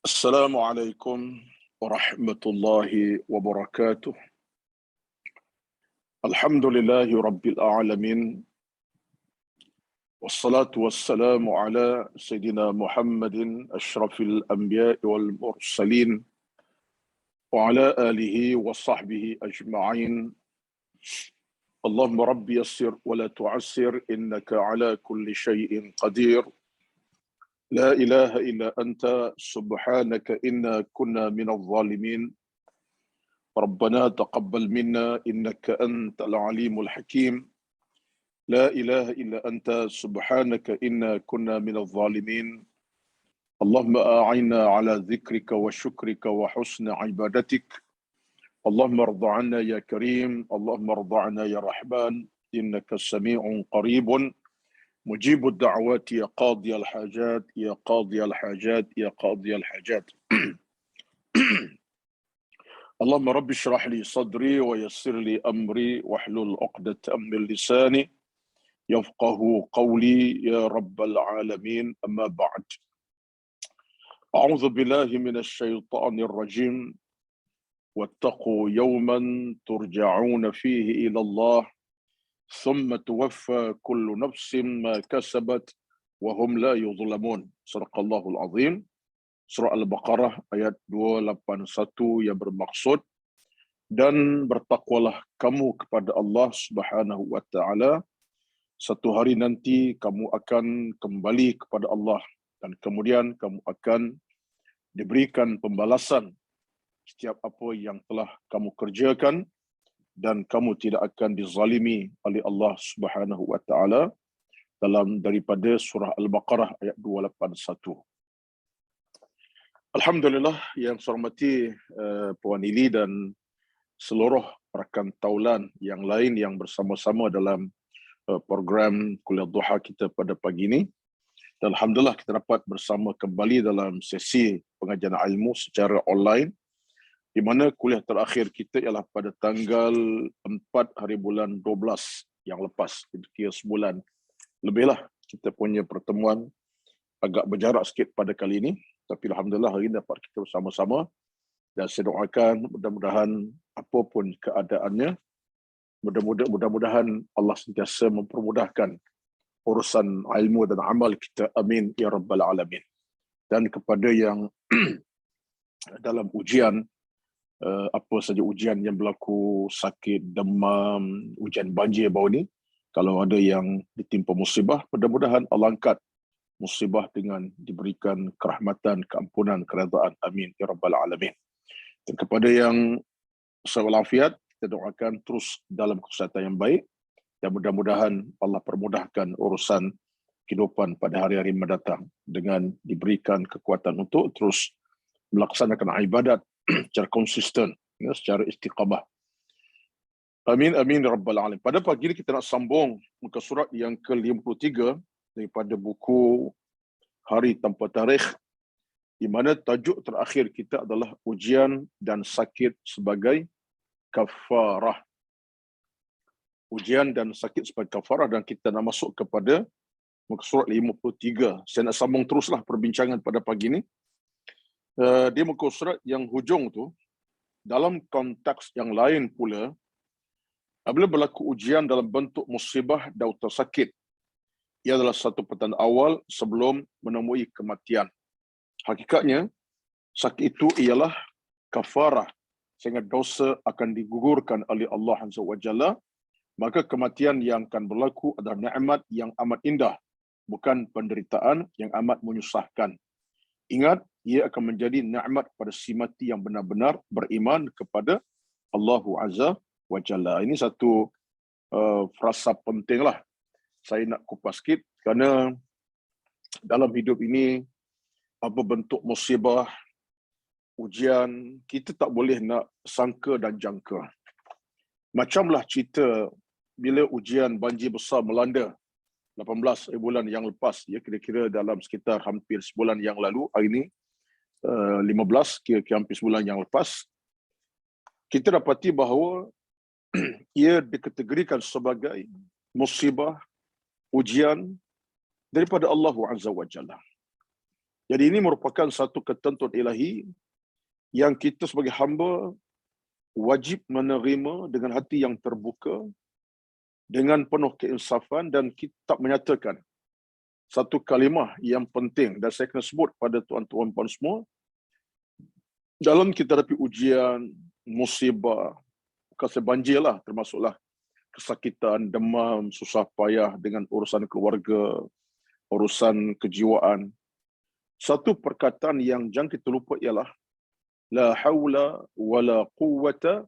السلام عليكم ورحمة الله وبركاته. الحمد لله رب العالمين، والصلاة والسلام على سيدنا محمد أشرف الأنبياء والمرسلين وعلى آله وصحبه أجمعين. اللهم رب يسر ولا تعسر إنك على كل شيء قدير. لا إله إلا أنت سبحانك إنا كنا من الظالمين. ربنا تقبل منا إنك أنت العليم الحكيم. لا إله إلا أنت سبحانك إنا كنا من الظالمين. اللهم أعنا على ذكرك وشكرك وحسن عبادتك. اللهم ارض عنا يا كريم، اللهم ارض عنا يا رحمن، إنك سميع قريب مجيب الدعوات يا قاضي الحاجات يا قاضي الحاجات يا قاضي الحاجات. اللهم رب اشرح لي صدري ويسر لي أمري واحلل عقدة من لساني يفقه قولي يا رب العالمين. أما بعد، أعوذ بالله من الشيطان الرجيم. واتقوا يوما ترجعون فيه إلى الله ثم توفى كل نفس ما كسبت وهم لا يظلمون. Surah Allahul Azim. Surah Al-Baqarah ayat 281 yang bermaksud, dan bertakwalah kamu kepada Allah Subhanahu wa taala, satu hari nanti kamu akan kembali kepada Allah dan kemudian kamu akan diberikan pembalasan setiap apa yang telah kamu kerjakan, dan kamu tidak akan dizalimi oleh Allah Subhanahu wa taala, dalam daripada surah Al-Baqarah ayat 281. Alhamdulillah yang saya hormati Puan Ili dan seluruh rakan taulan yang lain yang bersama-sama dalam program Kuliah Duha kita pada pagi ini. Dan alhamdulillah kita dapat bersama kembali dalam sesi pengajian ilmu secara online, di mana kuliah terakhir kita ialah pada tanggal 4 hari bulan 12 yang lepas. Kira sebulan lebihlah kita punya pertemuan, agak berjarak sikit pada kali ini, tapi alhamdulillah hari ini dapat kita bersama-sama, dan saya doakan mudah-mudahan apapun keadaannya, mudah-mudahan Allah sentiasa mempermudahkan urusan ilmu dan amal kita. Amin ya rabbal alamin. Dan kepada yang dalam ujian, apa saja ujian yang berlaku, sakit, demam, ujian banjir baru ni, kalau ada yang ditimpa musibah, mudah-mudahan Allah angkat musibah dengan diberikan kerahmatan, keampunan, keredaan. Amin ya rabbal alamin. Dan kepada yang walafiat, kita doakan terus dalam kesihatan yang baik, dan mudah-mudahan Allah permudahkan urusan kehidupan pada hari-hari mendatang dengan diberikan kekuatan untuk terus melaksanakan ibadat secara konsisten, secara istiqamah. Amin amin ya rabbal alamin. Pada pagi ini kita nak sambung muka surat yang ke-53 daripada buku Hari Tanpa Tarikh, di mana tajuk terakhir kita adalah ujian dan sakit sebagai kafarah. Ujian dan sakit sebagai kafarah, dan kita nak masuk kepada muka surat 53. Saya nak sambung teruslah perbincangan pada pagi ini. Di muka surat yang hujung tu, dalam konteks yang lain pula, apabila berlaku ujian dalam bentuk musibah dan sakit, ia adalah satu petanda awal sebelum menemui kematian. Hakikatnya, sakit itu ialah kafarah, sehingga dosa akan digugurkan oleh Allah Azza wa Jalla. Maka kematian yang akan berlaku adalah nikmat yang amat indah, bukan penderitaan yang amat menyusahkan. Ingat, ia akan menjadi nikmat pada si mati yang benar-benar beriman kepada Allah Azza wa Jalla. Ini satu frasa pentinglah saya nak kupas sikit, kerana dalam hidup ini, apa bentuk musibah, ujian, kita tak boleh nak sangka dan jangka. Macamlah cerita bila ujian banjir besar melanda 18 bulan yang lepas, ya, kira-kira dalam sekitar hampir sebulan yang lalu, hari ini 15, kira-kira hampir sebulan yang lepas, kita dapati bahawa ia dikategorikan sebagai musibah, ujian daripada Allah Azza wa Jalla. Jadi ini merupakan satu ketentuan ilahi yang kita sebagai hamba wajib menerima dengan hati yang terbuka, dengan penuh keinsafan, dan kita menyatakan satu kalimah yang penting dan saya kena sebut pada tuan-tuan puan semua, dalam kita hadapi ujian, musibah, bukan banjir lah, termasuklah kesakitan, demam, susah payah dengan urusan keluarga, urusan kejiwaan. Satu perkataan yang jangan kita lupa ialah la haula wala quwwata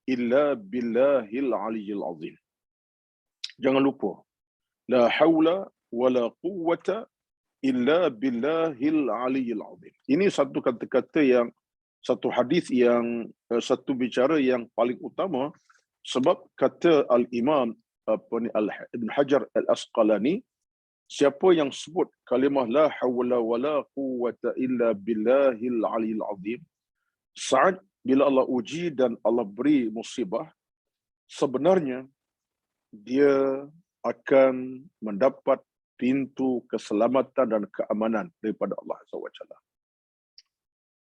illa billahil aliyyil azim. Jangan lupa. La haula wala quwwata illa billahil aliyyil azim. Ini satu kata-kata yang, satu hadis yang, satu bicara yang paling utama, sebab kata Al-Imam Ibn Hajar Al-Asqalani, siapa yang sebut kalimah la hawla wala quwwata illa billahil aliyyil azim, saat bila Allah uji dan Allah beri musibah, sebenarnya dia akan mendapat pintu keselamatan dan keamanan daripada Allah SWT.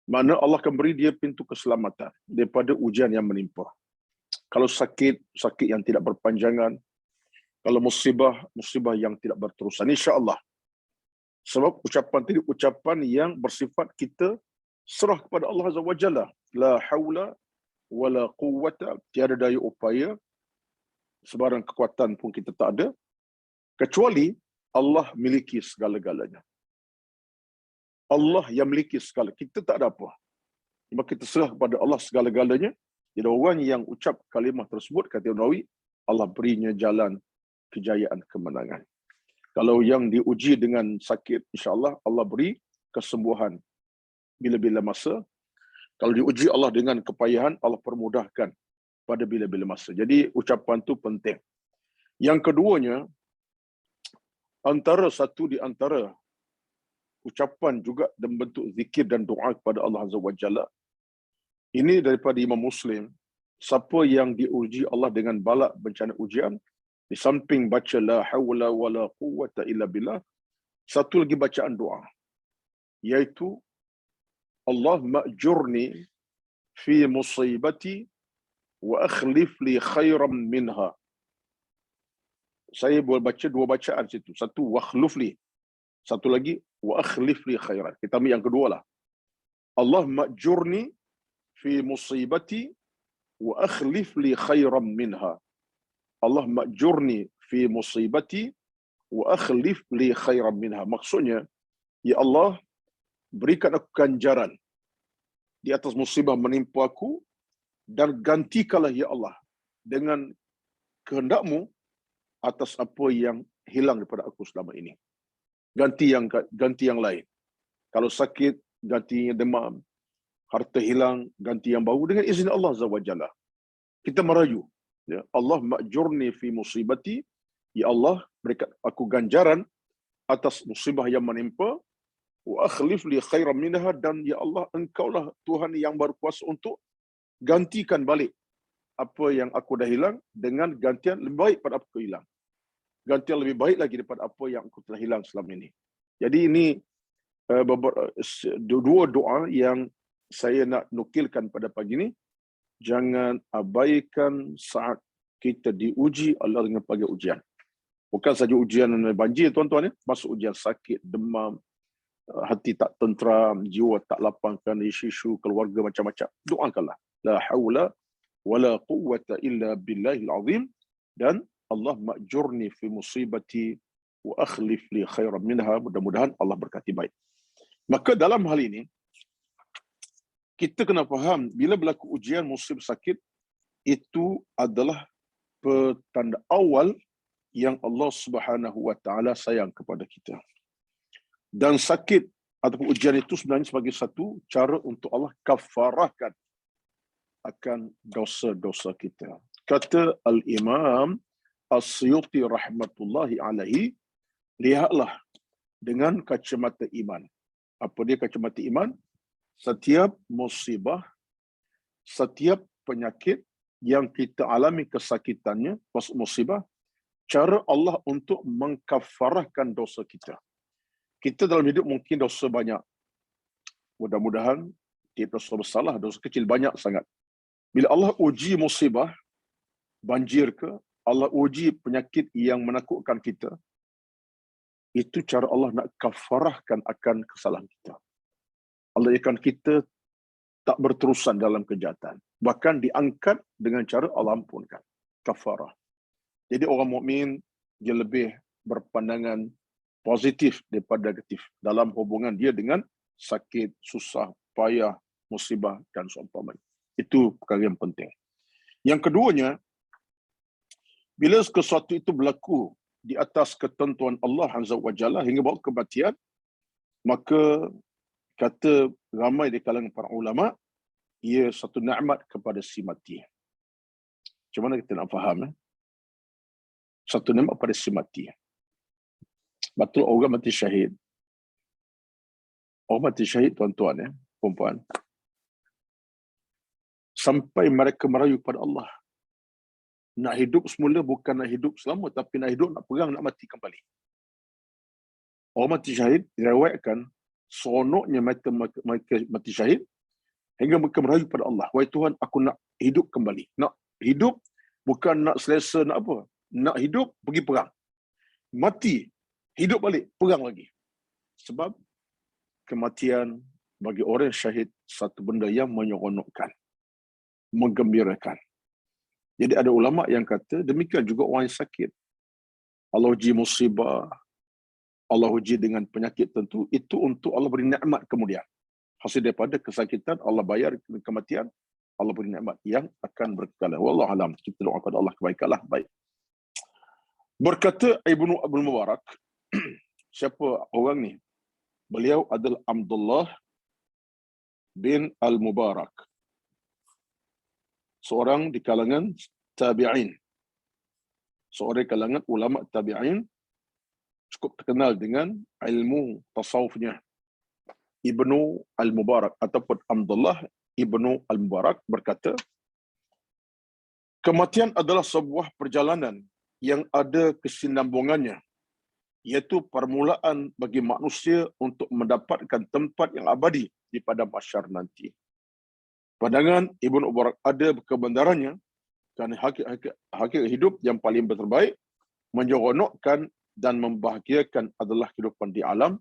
Mana Allah akan beri dia pintu keselamatan daripada ujian yang menimpa. Kalau sakit, sakit yang tidak berpanjangan. Kalau musibah, musibah yang tidak berterusan. InsyaAllah. Sebab ucapan tadi ucapan yang bersifat kita serah kepada Allah Azza wa Jalla. La hawla wala quwwata, tiada daya upaya, sebarang kekuatan pun kita tak ada, kecuali Allah miliki segala-galanya. Allah yang miliki segala. Kita tak ada apa. Cuma kita serah kepada Allah segala-galanya. Jadi orang yang ucap kalimah tersebut, kata Ibn Nawawi, Allah berinya jalan kejayaan kemenangan. Kalau yang diuji dengan sakit, insya-Allah Allah beri kesembuhan bila-bila masa. Kalau diuji Allah dengan kepayahan, Allah permudahkan pada bila-bila masa. Jadi ucapan tu penting. Yang keduanya, satu di antara ucapan juga dalam bentuk zikir dan doa kepada Allah Azza wa Jalla. Ini daripada Imam Muslim. Siapa yang diuji Allah dengan bala bencana ujian, di samping baca la hawla wala quwwata illa billah, satu lagi bacaan doa, iaitu Allah ma'jurni fi musibati wa akhlif li khairan minha. Saya boleh baca dua bacaan situ. Satu, wa akhlif li. Satu lagi, wa akhlif li khairan. Kita ambil yang kedua lah. Allah ma'jurni fi musibati wa akhlif li khairan minha. Allah ma'jurni fi musibati wa akhlif li khairan minha. Maksudnya, ya Allah, berikan aku ganjaran di atas musibah menimpa aku, dan gantikanlah ya Allah dengan kehendak-Mu atas apa yang hilang daripada aku selama ini. Ganti yang lain. Kalau sakit, ganti demam. Harta hilang, ganti yang baru dengan izin Allah Azza wa Jalla. Kita merayu, ya, Allah ma'jurni fi musibati, ya Allah berikan aku ganjaran atas musibah yang menimpa, wa akhlif li khairan minha, dan ya Allah Engkaulah Tuhan yang berkuasa untuk gantikan balik apa yang aku dah hilang dengan gantian lebih baik pada apa aku hilang. Gantian lebih baik lagi daripada apa yang aku telah hilang selama ini. Jadi ini dua doa yang saya nak nukilkan pada pagi ini. Jangan abaikan saat kita diuji Allah dengan pelbagai ujian. Bukan saja ujian banjir, tuan-tuan, ya. Masuk ujian sakit, demam, hati tak tentram, jiwa tak lapang kerana isu-isu keluarga macam-macam. Doakanlah. La haula wala quwwata illa billahil azim, dan Allah ma'jurni fi musibati wa akhlif li khairan minha. Mudah-mudahan Allah berkati baik. Maka dalam hal ini, kita kena faham, bila berlaku ujian, musibah, sakit, itu adalah petanda awal yang Allah Subhanahu wa taala sayang kepada kita. Dan sakit ataupun ujian itu sebenarnya sebagai satu cara untuk Allah kafarahkan akan dosa-dosa kita. Kata Al-Imam As-Suyuti rahmatullahi alaihi, lihatlah dengan kacamata iman. Apa dia kacamata iman? Setiap musibah, setiap penyakit yang kita alami kesakitannya, musibah, cara Allah untuk mengkafarahkan dosa kita. Kita dalam hidup mungkin dosa banyak. Mudah-mudahan kita dosa bersalah, dosa kecil banyak sangat. Bila Allah uji musibah, banjir ke, Allah uji penyakit yang menakutkan kita, itu cara Allah nak kafarahkan akan kesalahan kita. Allah ikan kita tak berterusan dalam kejahatan. Bahkan diangkat dengan cara Allah ampunkan. Kafarah. Jadi orang mukmin dia lebih berpandangan positif daripada negatif dalam hubungan dia dengan sakit, susah, payah, musibah dan seumpamanya. Itu perkara yang penting. Yang keduanya, bila sesuatu itu berlaku di atas ketentuan Allah Azza wa Jalla hingga bawa kematian, maka kata ramai di kalangan para ulama, ia satu nikmat kepada si mati. Macam mana kita nak faham? Satu nikmat pada si mati. Betul orang mati syahid. Orang mati syahid, tuan-tuan, perempuan. Sampai mereka merayu pada Allah. Nak hidup semula bukan nak hidup selama, tapi nak hidup, nak perang, nak mati kembali. Orang mati syahid diriwayatkan seronoknya mereka mati syahid hingga mereka merayu pada Allah. Wahai Tuhan, aku nak hidup kembali. Nak hidup bukan nak selesa, nak apa. Nak hidup, pergi perang. Mati, hidup balik, perang lagi. Sebab kematian bagi orang syahid satu benda yang menyeronokkan, menggembirakan. Jadi ada ulama yang kata demikian juga orang yang sakit. Allah uji musibah, Allah uji dengan penyakit tentu, itu untuk Allah beri nikmat kemudian. Hasil daripada kesakitan, Allah bayar kematian, Allah beri nikmat yang akan berkekalan. Wallahu alam. Kita doa kepada Allah kebaikanlah. Baik. Berkata Ibnu Abdul Mubarak, siapa orang ni? Beliau adalah Abdullah bin Al-Mubarak. Seorang di kalangan tabi'in. Seorang di kalangan ulama tabi'in, cukup terkenal dengan ilmu tasawufnya. Ibnu Al-Mubarak ataupun Abdullah Ibnu Al-Mubarak berkata, kematian adalah sebuah perjalanan yang ada kesinambungannya, iaitu permulaan bagi manusia untuk mendapatkan tempat yang abadi di padang mahsyar nanti. Pandangan Ibnu Mubarak ada kebenarannya kerana hakikat hidup yang paling terbaik, menyeronokkan dan membahagiakan adalah kehidupan di alam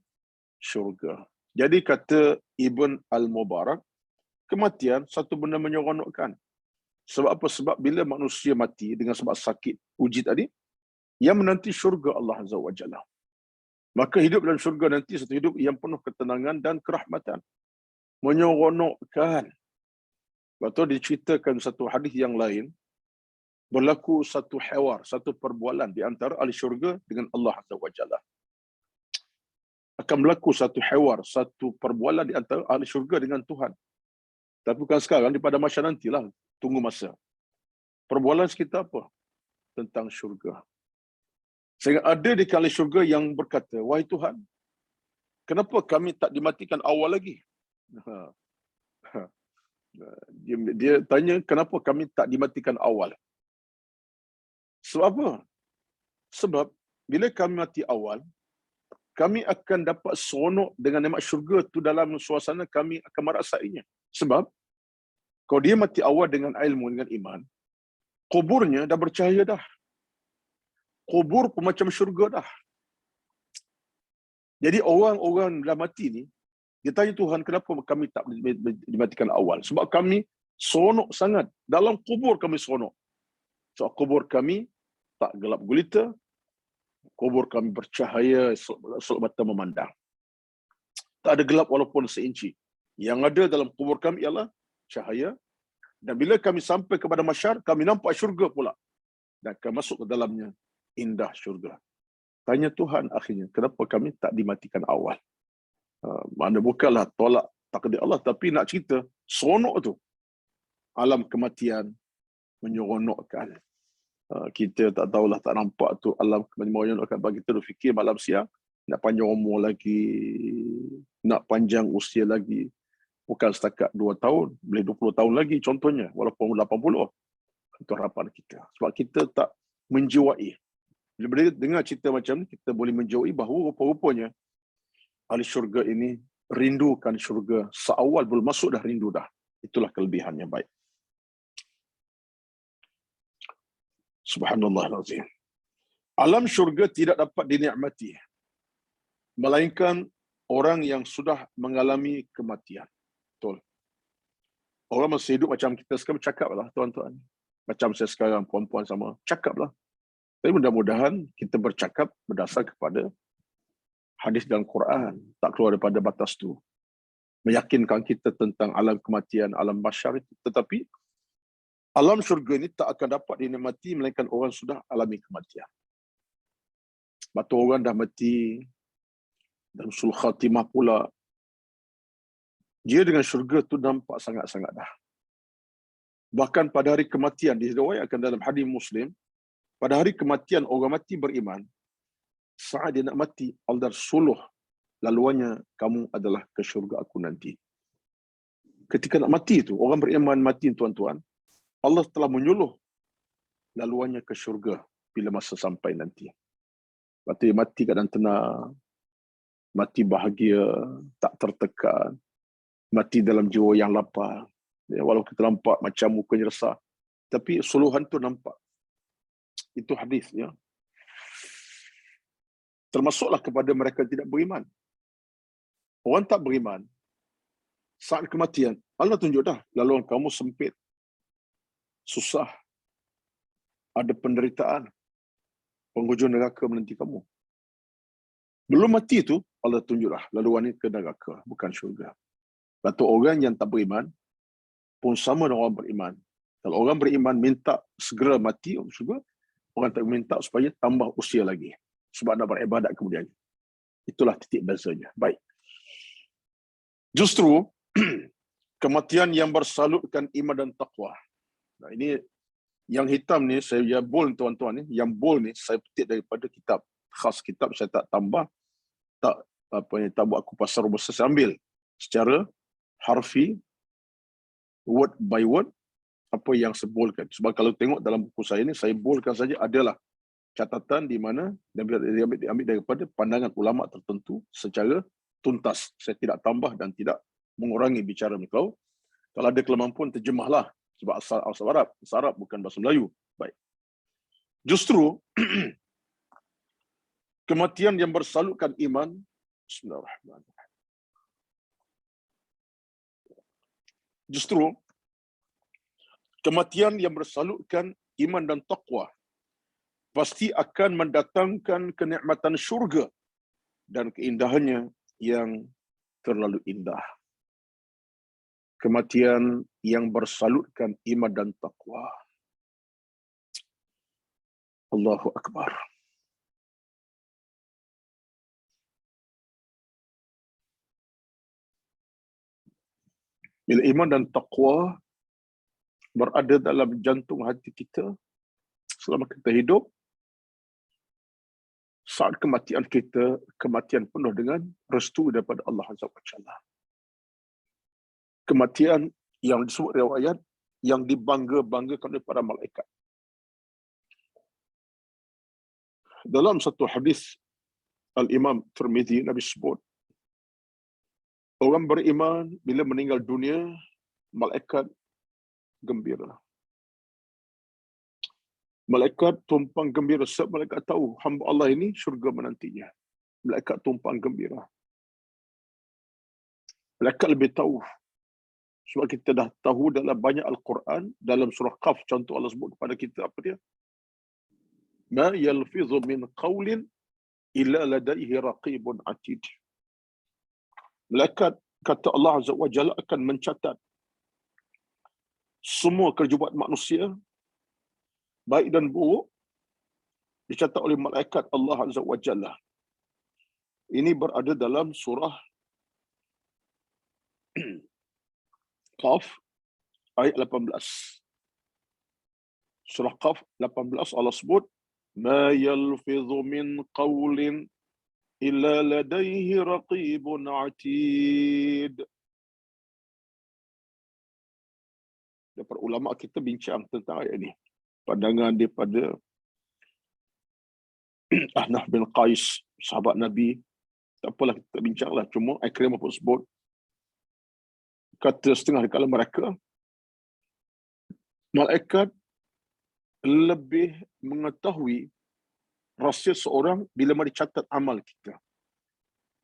syurga. Jadi kata Ibn Al-Mubarak, kematian satu benda menyeronokkan. Sebab apa? Sebab bila manusia mati dengan sebab sakit, uji tadi, yang menanti syurga Allah Azza wa Jalla. Maka hidup dalam syurga nanti satu hidup yang penuh ketenangan dan kerahmatan. Menyeronokkan. Betul diceritakan satu hadis yang lain, berlaku satu hewar, satu perbualan di antara ahli syurga dengan Allah Azza wa Jalla. Akan berlaku satu hewar, satu perbualan di antara ahli syurga dengan Tuhan. Tapi bukan sekarang, di pada masa nantilah. Tunggu masa. Perbualan sekitar apa? Tentang syurga. Sehingga ada di kalangan syurga yang berkata, wahai Tuhan, kenapa kami tak dimatikan awal lagi? Dia tanya, kenapa kami tak dimatikan awal? Sebab apa? Sebab bila kami mati awal, kami akan dapat seronok dengan nikmat syurga tu dalam suasana kami akan merasainya. Sebab kalau dia mati awal dengan ilmu, dengan iman, kuburnya dah bercahaya dah. Kubur pun macam syurga dah. Jadi orang-orang dah mati ni, dia tanya Tuhan, kenapa kami tak dimatikan awal? Sebab kami seronok sangat. Dalam kubur kami seronok. Sebab kubur kami tak gelap gulita, kubur kami bercahaya selok mata memandang. Tak ada gelap walaupun seinci. Yang ada dalam kubur kami ialah cahaya. Dan bila kami sampai kepada mahsyar, kami nampak syurga pula. Dan kami masuk ke dalamnya, indah syurga. Tanya Tuhan akhirnya, kenapa kami tak dimatikan awal? Mana bukanlah tolak takdir Allah, tapi nak cerita, seronok tu. Alam kematian menyeronokkan. Kita tak tahulah, tak nampak tu alam kematian menyeronokkan. Bagi kita fikir malam siang, nak panjang umur lagi, nak panjang usia lagi. Bukan setakat 2 tahun, boleh 20 tahun lagi contohnya, walaupun 80. Itu harapan kita. Sebab kita tak menjiwai. Bila dengar cerita macam ni, kita boleh menjiwai bahawa rupa-rupanya ahli syurga ini rindukan syurga. Seawal belum masuk dah rindu dah. Itulah kelebihannya. Baik. Subhanallahilazim. Alam syurga tidak dapat dinikmati melainkan orang yang sudah mengalami kematian. Betul. Orang masih hidup macam kita sekarang, bercakaplah tuan-tuan. Macam saya sekarang, puan-puan sama, cakaplah. Tapi mudah-mudahan kita bercakap berdasar kepada hadis dalam Quran, tak keluar daripada batas tu. Meyakinkan kita tentang alam kematian, alam mahsyar itu. Tetapi alam syurga ini tak akan dapat dinikmati melainkan orang sudah alami kematian. Batu orang dah mati, dan sul khatimah pula, dia dengan syurga tu nampak sangat-sangat dah. Bahkan pada hari kematian, diriwayatkan dalam hadis Muslim, pada hari kematian orang mati beriman, saat dia nak mati, Allah suluh laluannya, kamu adalah ke syurga aku nanti. Ketika nak mati tu, orang beriman mati tuan-tuan, Allah telah menyuluh laluannya ke syurga bila masa sampai nanti. Lepas tu dia mati keadaan tenang, mati bahagia, tak tertekan, mati dalam jiwa yang lapar. Walau kita nampak macam mukanya resah, tapi suluhan tu nampak. Itu hadis, ya. Termasuklah kepada mereka tidak beriman. Orang tak beriman, saat kematian, Allah tunjuk dah, laluan kamu sempit, susah, ada penderitaan, penghujung neraka menanti kamu. Belum mati tu, Allah tunjuklah laluan ini ke neraka, bukan syurga. Batu orang yang tak beriman pun sama dengan orang beriman. Kalau orang beriman minta segera mati syurga, orang tak minta supaya tambah usia lagi sebab nak beribadat kemudian. Itulah titik bezanya. Baik. Justru kematian yang bersalutkan iman dan taqwa. Nah, ini yang hitam ni saya bold tuan-tuan ni, yang bold ni saya petik daripada kitab, khas kitab, saya tak tambah, tak tak buat kupas rumus, saya ambil secara harfi, word by word, apa yang saya boldkan. Sebab kalau tengok dalam buku saya ni, saya boldkan saja adalah catatan di mana diambil daripada pandangan ulama tertentu secara tuntas. Saya tidak tambah dan tidak mengurangi bicara mereka. Kalau ada kelemahan pun terjemahlah, sebab asal Arab bukan bahasa Melayu. Baik. Justru kematian yang bersalutkan iman, bismillahirrahmanirrahim. Justru kematian yang bersalutkan iman dan taqwa pasti akan mendatangkan kenikmatan syurga dan keindahannya yang terlalu indah. Kematian yang bersalutkan iman dan taqwa. Allahu Akbar. Bila iman dan taqwa berada dalam jantung hati kita selama kita hidup, saat kematian kita, kematian penuh dengan restu daripada Allah Azza wa Jalla. Kematian yang disebut riwayat yang dibangga-banggakan oleh para malaikat. Dalam satu hadis Al-Imam Tirmizi, Nabi sebut, orang beriman bila meninggal dunia, malaikat gembira. Malaikat tumpang gembira sebab malaikat tahu hamba Allah ini syurga menantinya. Malaikat tumpang gembira. Malaikat lebih tahu. Sebab kita dah tahu dalam banyak Al-Quran, dalam surah Qaf, contoh Allah sebut kepada kita apa dia? Ma yalfizu min qawlin illa ladaihi raqibun atid. Malaikat, kata Allah Azza wa Jalla, akan mencatat semua kerja buat manusia, baik dan buruk, dicatat oleh malaikat Allah Azza wa Jalla. Ini berada dalam surah Qaf ayat 18. Surah Qaf 18 Allah sebut, ma yalfidhu min qawlin illa ladaihi raqibun atid. Para ulama kita bincang tentang ayat ini. Pandangan daripada Ahnaf bin Qais, sahabat Nabi, Tak apalah kita bincanglah. Cuma Ikrimah pun sebut, kata setengah di kalangan mereka, malaikat lebih mengetahui rahsia seorang bila mana dicatat amal kita.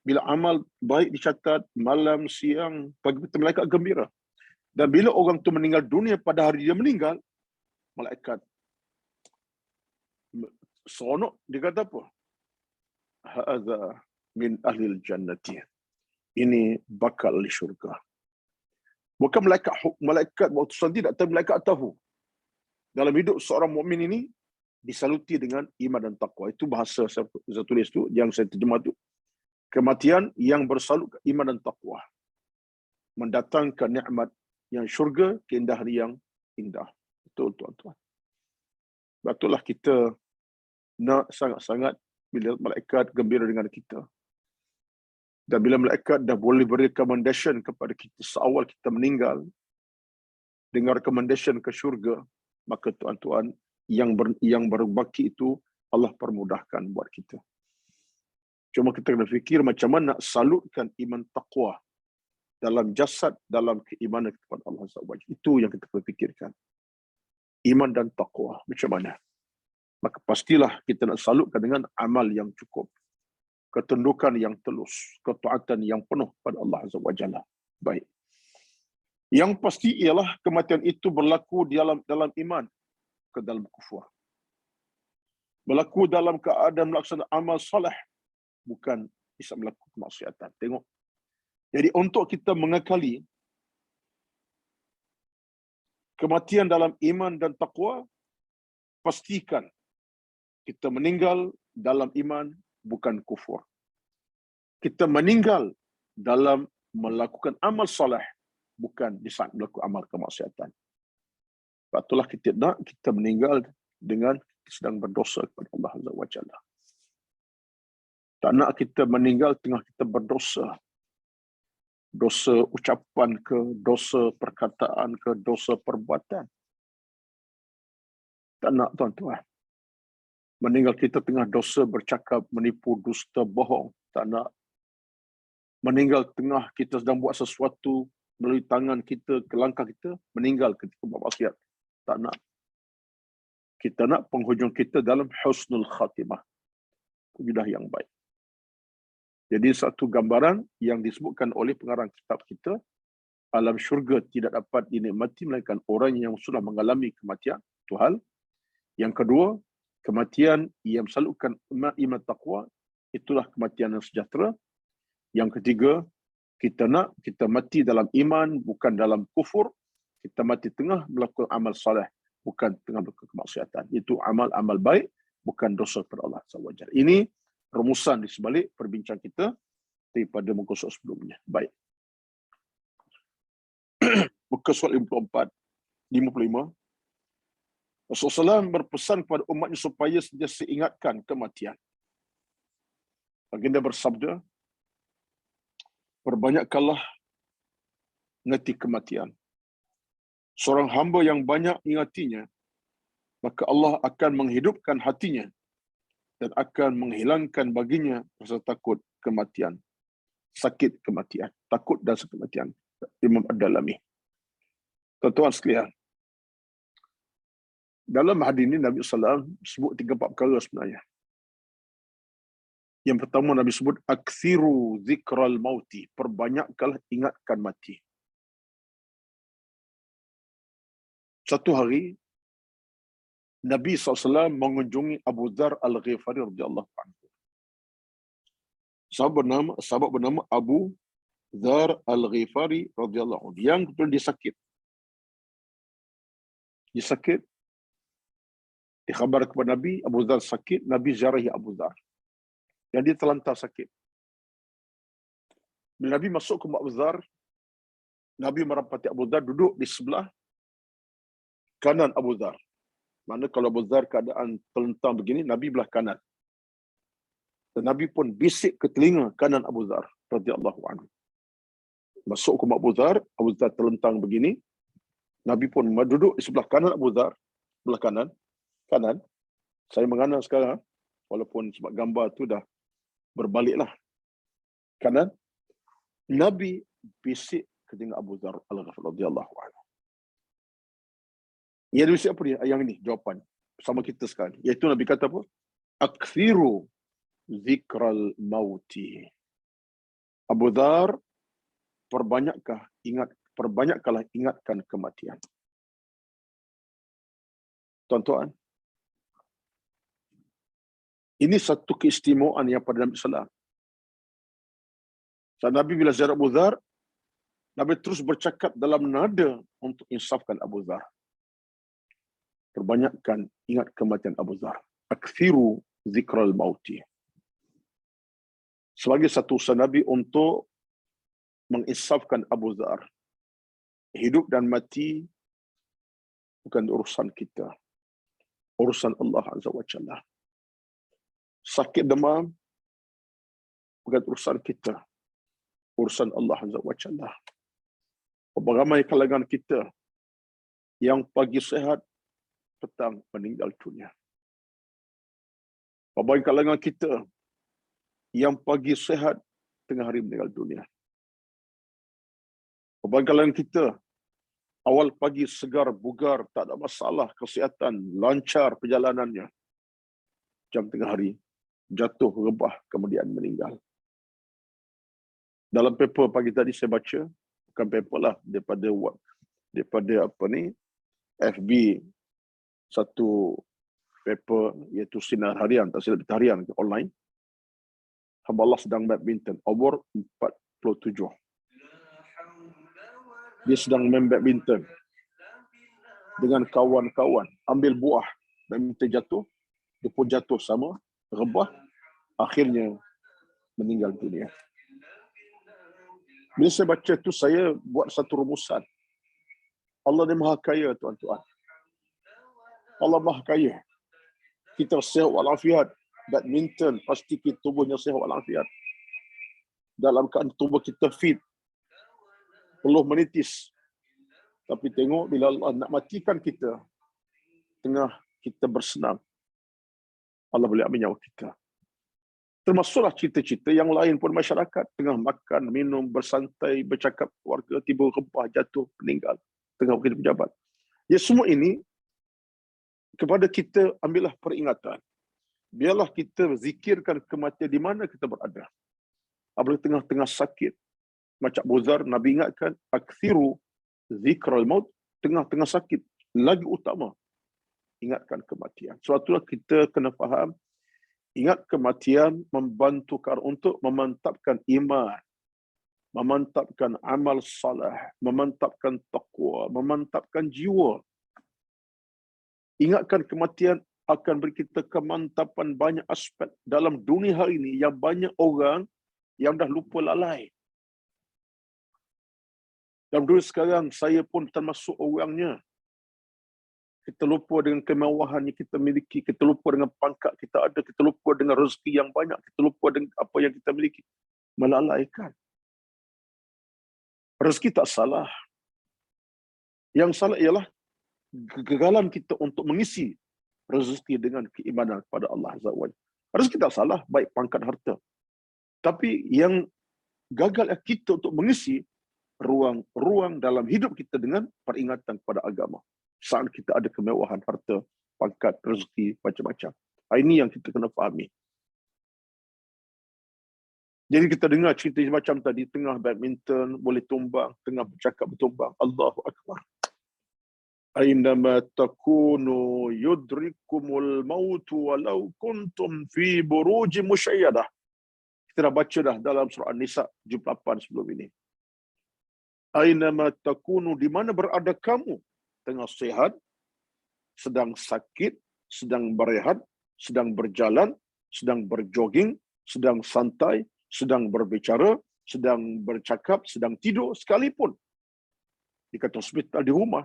Bila amal baik dicatat, malam, siang, pagi, petang, malaikat gembira. Dan bila orang tu meninggal dunia pada hari dia meninggal, malaikat seronok. Dia kata apa? Hadza min ahlil jannati. Ini bakal di syurga. Bukan malaikat utusan tidak, tapi malaikat tahu. Dalam hidup seorang mukmin ini disaluti dengan iman dan takwa. Itu bahasa saya tulis tu, yang saya terjemah tu. Kematian yang bersalut iman dan takwa. Mendatangkan nikmat yang syurga, keindahan yang indah. Betul tuan-tuan. Betullah kita nak sangat-sangat bila malaikat gembira dengan kita. Dan bila malaikat dah boleh beri recommendation kepada kita seawal kita meninggal, dengan recommendation ke syurga, maka tuan-tuan, yang berbaki itu Allah permudahkan buat kita. Cuma kita kena fikir macam mana nak salutkan iman taqwa dalam jasad, dalam keimanan kepada Allah SWT. Itu yang kita kena fikirkan. Iman dan taqwa macam mana? Maka pastilah kita nak salutkan dengan amal yang cukup, ketundukan yang telus, ketaatan yang penuh pada Allah SWT. Baik. Yang pasti ialah kematian itu berlaku dalam iman ke dalam kufur. Berlaku dalam keadaan melaksanakan amal soleh, bukan bisa melakukan kemaksiatan. Tengok. Jadi untuk kita mengekali kematian dalam iman dan taqwa, pastikan kita meninggal dalam iman, bukan kufur. Kita meninggal dalam melakukan amal soleh, bukan di saat melakukan amal kemaksiatan. Sebab itulah kita nak kita meninggal dengan kita sedang berdosa kepada Allah Azza wa Jalla. Tak nak kita meninggal tengah kita berdosa. Dosa ucapan ke, dosa perkataan ke, dosa perbuatan. Tak nak tuan-tuan. Meninggal kita tengah dosa bercakap, menipu, dusta, bohong. Tak nak. Meninggal tengah kita sedang buat sesuatu melalui tangan kita, ke langkah kita, meninggal ketika buat maksiat. Tak nak. Kita nak penghujung kita dalam husnul khatimah. Sudah yang baik. Jadi satu gambaran yang disebutkan oleh pengarang kitab kita, alam syurga tidak dapat dinikmati melainkan orang yang sudah mengalami kematian. Itu hal. Yang kedua, kematian yang mesalutkan iman taqwa, itulah kematian yang sejahtera. Yang ketiga, kita mati dalam iman, bukan dalam kufur. Kita mati tengah melakukan amal soleh, bukan tengah melakukan kemaksiatan. Itu amal-amal baik, bukan dosa kepada Allah SWT. Ini rumusan di sebalik perbincangan kita daripada muka surat sebelumnya. Baik. Muka surat 54, 55. Rasulullah SAW berpesan kepada umatnya supaya sentiasa ingatkan kematian. Baginda bersabda, perbanyakkanlah ngati kematian. Seorang hamba yang banyak ingatinya, maka Allah akan menghidupkan hatinya dan akan menghilangkan baginya rasa takut kematian, sakit kematian, takut dan sakit kematian. Imam Ad-Dalami. Tuan-tuan sekalian, dalam hadis ini Nabi SAW sebut 3-4 perkara sebenarnya. Yang pertama Nabi sebut aktsiru zikral mauti, perbanyakkanlah ingatkan mati. Satu hari Nabi SAW mengunjungi Abu Dzar Al-Ghifari radhiyallahu anhu. Sahabat bernama Abu Dzar Al-Ghifari radhiyallahu anhu, yang betul dia sakit. Dia sakit. Dikhabar kepada Nabi, Abu Dzar sakit, Nabi ziarahi Abu Dzar. Dan dia terlantar sakit. Bila Nabi masuk ke Abu Dzar, Nabi merapati Abu Dzar duduk di sebelah kanan Abu Dzar. Mana kalau Abu Dzar keadaan terlentang begini, Nabi belah kanan. Dan Nabi pun bisik ke telinga kanan Abu Dzar radhiyallahu anhu. Masuk ke Abu Dzar terlentang begini. Nabi pun duduk di sebelah kanan Abu Dzar, belah kanan. Saya menganak sekarang, walaupun sebab gambar tu dah berbaliklah. kanan. Nabi bisik ke telinga Abu Dzar Al-Ghifari radhiyallahu anhu. Ia bisik apa dia? Yang ini jawapan sama kita sekarang. Iaitu Nabi kata apa? Akthiru zikral mauti. Abu Dzar, perbanyakkanlah ingatkan kematian. Tuan-tuan, ini satu keistimewaan yang pada Nabi SAW. Saat Nabi bila ziarah Abu Dzar, Nabi terus bercakap dalam nada untuk insafkan Abu Dzar. Perbanyakkan ingat kematian Abu Dzar. Akthiru zikral mauti. Sebagai satu usaha Nabi untuk menginsafkan Abu Dzar. Hidup dan mati bukan urusan kita. Urusan Allah Azza wa Jalla. Sakit demam bukan urusan kita. Urusan Allah Azza wa Jalla. Ramai kalangan kita yang pagi sehat, petang meninggal dunia. Ramai kalangan kita yang pagi sehat, tengah hari meninggal dunia. Ramai kalangan kita awal pagi segar, bugar, tak ada masalah, kesihatan, lancar perjalanannya. Jam tengah hari, jatuh, rebah, kemudian meninggal. Dalam paper pagi tadi saya baca, bukan paper lah, daripada FB, satu paper iaitu sinar harian, tak silap harian online. Hamba Allah sedang badminton, umur 47. Dia sedang main badminton dengan kawan-kawan, ambil buah, badminton jatuh, dia pun jatuh sama, rebah, akhirnya meninggal dunia. Bila saya baca itu, saya buat satu rumusan. Allah ni maha kaya, tuan-tuan. Allah maha kaya. Kita sihat walafiat. Badminton, pasti kita tubuhnya sihat walafiat. Dalam keadaan tubuh kita fit. Peluh menitis. Tapi tengok bila Allah nak matikan kita, tengah kita bersenam, Allah boleh ambil nyawa kita. Termasuklah cerita-cerita yang lain pun masyarakat. Tengah makan, minum, bersantai, bercakap keluarga, tiba rebah, jatuh, meninggal. Tengah bekerja pejabat. Ya, semua ini kepada kita ambillah peringatan. Biarlah kita zikirkan kematian di mana kita berada. Apabila tengah-tengah sakit. Macam Abu Dzar, Nabi ingatkan, akthiru zikral maut, tengah-tengah sakit. Lagi utama, ingatkan kematian. Sebab itulah kita kena faham, ingat kematian membantu untuk memantapkan iman, memantapkan amal salah, memantapkan taqwa, memantapkan jiwa. Ingatkan kematian akan beri kita kemantapan banyak aspek dalam dunia hari ini yang banyak orang yang dah lupa lalai. Dalam dunia sekarang, saya pun termasuk orangnya. Kita lupa dengan kemewahan yang kita miliki, kita lupa dengan pangkat kita ada, kita lupa dengan rezeki yang banyak, kita lupa dengan apa yang kita miliki. Melalaikan. Rezeki tak salah. Yang salah ialah kegagalan kita untuk mengisi rezeki dengan keimanan kepada Allah Azza wa Jalla. Rezeki tak salah, baik pangkat harta. Tapi yang gagal kita untuk mengisi ruang dalam hidup kita dengan peringatan kepada agama. Saat kita ada kemewahan harta, pangkat, rezeki, macam-macam. Ini yang kita kena fahami. Jadi kita dengar cerita macam tadi, tengah badminton, boleh tumbang, tengah bercakap bertumbang. Allahu Akbar. Ainama takunu yudrikumul mautu walau kuntum fi buruji musyayyadah. Kita dah baca dah dalam surah An-Nisa 78 sebelum ini. Ainama takunu, di mana berada kamu, tengah sehat, sedang sakit, sedang berehat, sedang berjalan, sedang berjoging, sedang santai, sedang berbicara, sedang bercakap, sedang tidur sekalipun. Dikata hospital di rumah,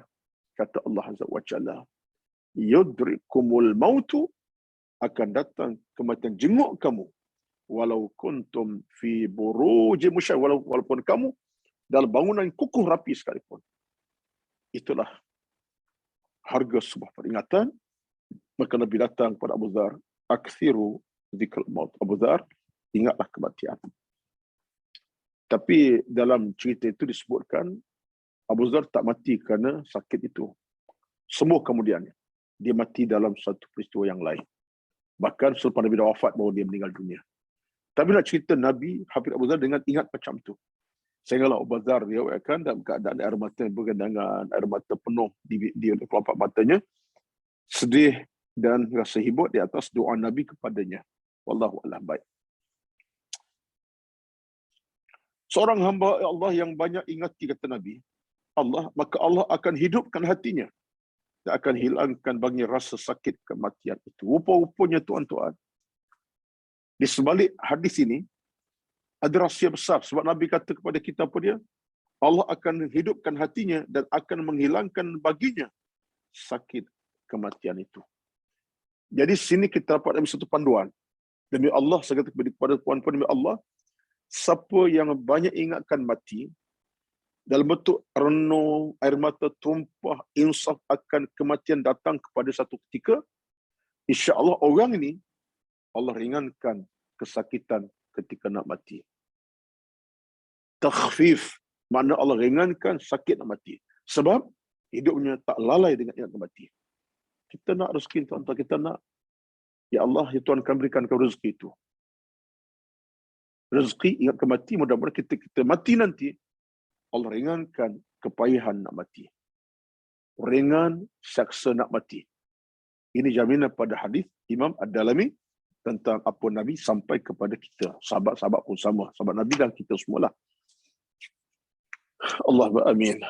kata Allah Azza wa Jalla, yudrikumul mautu, akan datang kematian jenguk kamu, walau kuntum fi buruji musyayyadah, walaupun kamu dalam bangunan kukuh rapi sekalipun. Itulah harga sebuah peringatan. Maka Nabi datang kepada Abu Dzar, akthiru zikr maut. Abu Dzar, ingatlah kematian. Tapi dalam cerita itu disebutkan Abu Dzar tak mati kerana sakit itu. Sembuh kemudiannya. Dia mati dalam satu peristiwa yang lain. Bahkan selepas Nabi dah wafat baru dia meninggal dunia. Tapi nak cerita Nabi, Habib Abu Dzar dengan ingat macam tu. Sehinggalah Abu Dzar riwayatkan dalam keadaan air mata bergenangan, air mata penuh di kelopak matanya, sedih dan rasa hibur di atas doa Nabi kepadanya. Wallahu a'lam. Baik. Seorang hamba Allah yang banyak ingati, kata Nabi, maka Allah akan hidupkan hatinya dan akan hilangkan bagi rasa sakit kematian itu. Rupa-rupanya tuan-tuan, di sebalik hadis ini ada rahsia besar, sebab Nabi kata kepada kita apa dia? Allah akan hidupkan hatinya dan akan menghilangkan baginya sakit kematian itu. Jadi sini kita dapat satu panduan. Demi Allah, saya kata kepada puan-puan, demi Allah, siapa yang banyak ingatkan mati, dalam bentuk renung, air mata tumpah, insaf akan kematian datang kepada satu ketika, insya-Allah orang ini Allah ringankan kesakitan ketika nak mati. Takhfif, makna Allah ringankan sakit nak mati. Sebab hidupnya tak lalai dengan ingat mati. Kita nak rezeki, tuan-tuan, kita nak, ya Allah, ya Tuhan akan berikan kau rezeki itu. Rezeki, ingat ke mati, mudah-mudahan kita mati nanti, Allah ringankan kepayahan nak mati. Ringan saksa nak mati. Ini jaminan pada hadis Imam Ad-Dalami tentang apa Nabi sampai kepada kita. Sahabat-sahabat pun sama. Sahabat Nabi dan kita semualah. Allah amin.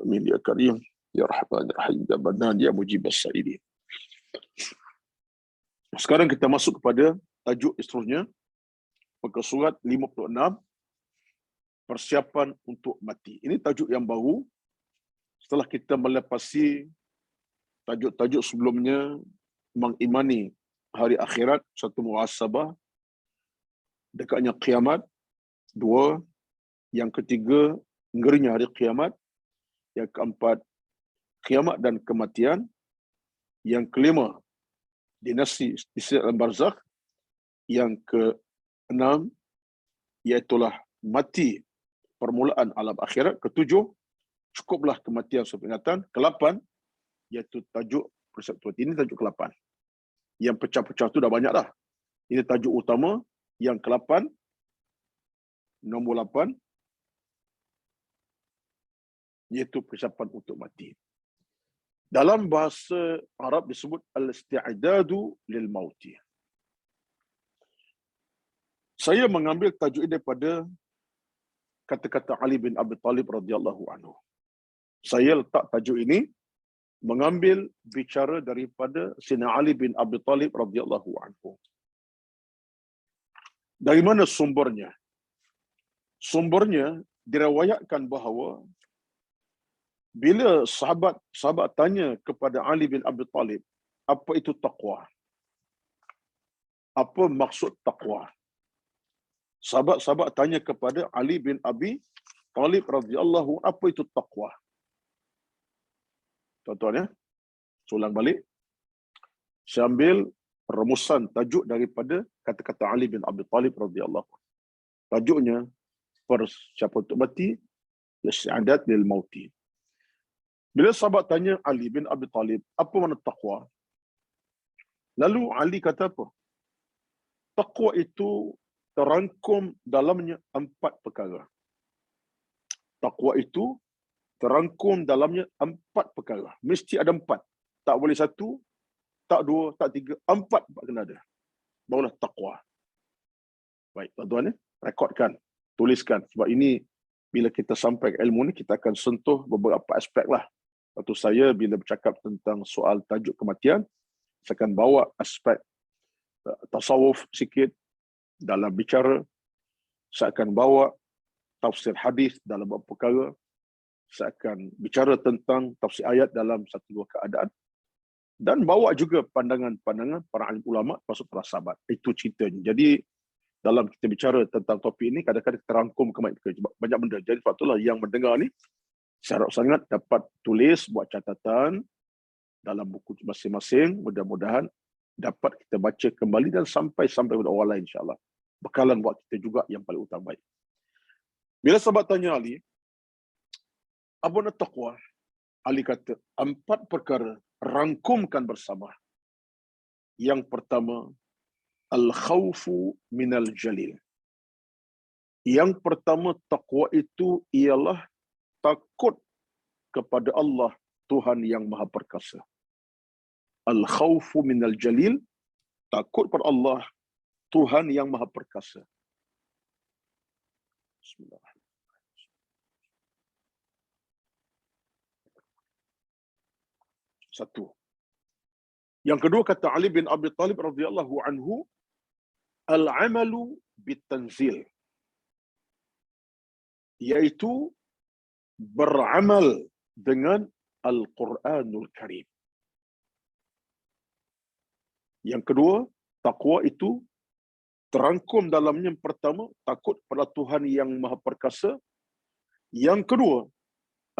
Amin ya Karim. Ya Rahman Rahim. Ya Banan. Ya Mujib As-Sa'idin. Sekarang kita masuk kepada tajuk seterusnya. Muka surat 56. Persiapan untuk mati. Ini tajuk yang baru. Setelah kita melepasi tajuk-tajuk sebelumnya, mengimani hari akhirat, satu muhasabah, dekatnya kiamat, dua, yang ketiga, ngerinya hari kiamat, yang keempat, kiamat dan kematian, yang kelima, dinasti istilah barzakh, yang keenam, iaitulah mati permulaan alam akhirat, ketujuh, cukuplah kematian seperingatan, ke-8, iaitu tajuk perseptuan. Ini tajuk ke-8. Yang pecah-pecah tu dah banyak dah. Ini tajuk utama, yang ke-8, nombor 8, iaitu persiapan untuk mati. Dalam bahasa Arab disebut al-isti'dadu lil mauti. Saya mengambil tajuk ini daripada kata-kata Ali bin Abi Talib radhiyallahu anhu. Saya letak tajuk ini mengambil bicara daripada Sayyidina Ali bin Abi Talib radhiyallahu anhu. Dari mana sumbernya? Sumbernya diriwayatkan bahawa bila sahabat tanya kepada Ali bin Abi Talib, apa itu taqwa? Apa maksud taqwa? Sahabat-sahabat tanya kepada Ali bin Abi Talib radhiyallahu, apa itu taqwa? Tuan-tuan ya, ulang balik. Saya ambil rumusan tajuk daripada kata-kata Ali bin Abi Talib radhiyallahu. Tajuknya persiapan untuk mati, isti'dad lil mauti. Bila sahabat tanya Ali bin Abi Talib, apa makna taqwa? Lalu Ali kata apa? Taqwa itu terangkum dalamnya 4 perkara. Taqwa itu terangkum dalamnya 4 perkara. Mesti ada 4. Tak boleh 1, tak 2, tak 3, 4 kena ada. Barulah taqwa. Baik, tuan-tuan ya, rekodkan, tuliskan. Sebab ini bila kita sampai ke ilmu ni, kita akan sentuh beberapa aspek lah. Waktu saya bila bercakap tentang soal tajuk kematian, saya akan bawa aspek tasawuf sikit dalam bicara. Saya akan bawa tafsir hadis dalam beberapa perkara. Saya akan bicara tentang tafsir ayat dalam 1-2 keadaan. Dan bawa juga pandangan-pandangan para alim ulama, termasuk para sahabat. Itu ceritanya. Jadi, dalam kita bicara tentang topik ini, kadang-kadang kita rangkum banyak benda. Jadi, sebab itulah yang mendengar ni, saya harap sangat dapat tulis, buat catatan dalam buku masing-masing. Mudah-mudahan dapat kita baca kembali dan sampai kepada orang lain, insyaAllah. Bekalan buat kita juga yang paling utama. Baik. Bila sahabat tanya Ali, apa nak taqwa? Ali kata, 4 perkara, rangkumkan bersama. Yang pertama, al-khawfu minal jalil. Yang pertama, taqwa itu ialah takut kepada Allah, Tuhan yang Maha Perkasa. Al-khawfu minal jalil, takut pada Allah, Tuhan yang Maha Perkasa. Bismillahirrahmanirrahim. Satu. Yang kedua kata Ali bin Abi Talib radhiyallahu anhu, al-amalu bitanzil, yaitu beramal dengan Al-Quranul Karim. Yang kedua, takwa itu terangkum dalamnya, yang pertama, takut pada Tuhan yang Maha Perkasa. Yang kedua,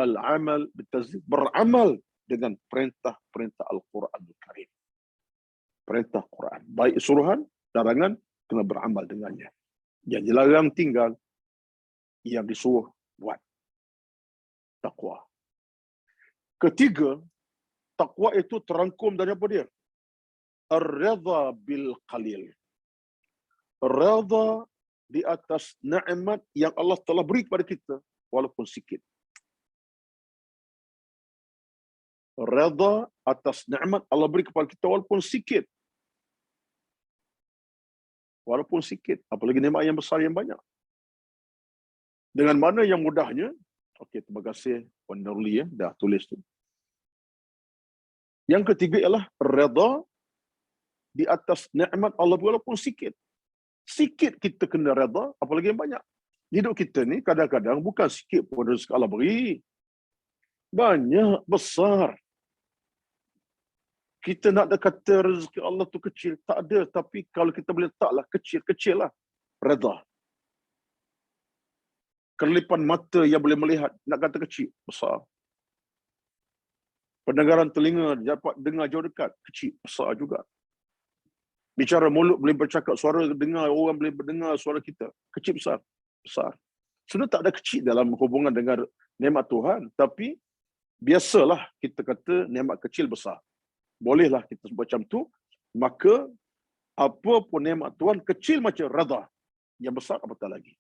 al-amal bitanzil, beramal dengan perintah-perintah Al-Quranul Karim. Perintah Quran, baik suruhan, larangan, kena beramal dengannya. Yang dilarang tinggal, yang disuruh buat. Takwa. Ketiga, takwa itu terangkum dari apa dia? Ar-ridha bil qalil. Ridha di atas nikmat yang Allah telah beri kepada kita, walaupun sikit. Ridha atas nikmat Allah beri kepada kita walaupun sikit. Walaupun sikit, apalagi nikmat yang besar yang banyak. Dengan mana yang mudahnya? Okey, terima kasih Puan Nurli dah tulis tu. Yang ketiga ialah redha di atas nikmat Allah walaupun sikit. Sikit kita kena redha, apalagi yang banyak. Hidup kita ni kadang-kadang bukan sikit pun rezeki Allah beri. Banyak, besar. Kita nak ada kata rezeki Allah tu kecil, tak ada. Tapi kalau kita boleh letaklah kecil-kecil lah. Redha. Kelipan mata yang boleh melihat, nak kata kecil, besar. Pendengaran telinga dapat dengar jauh dekat, kecil, besar juga. Bicara mulut boleh bercakap, suara dengar, orang boleh mendengar suara kita, kecil besar, besar. Sebenarnya tak ada kecil dalam hubungan dengan nikmat Tuhan, tapi biasalah kita kata nikmat kecil besar. Bolehlah kita sebut macam tu, maka apa pun nikmat Tuhan kecil macam redha, yang besar apatah lagi.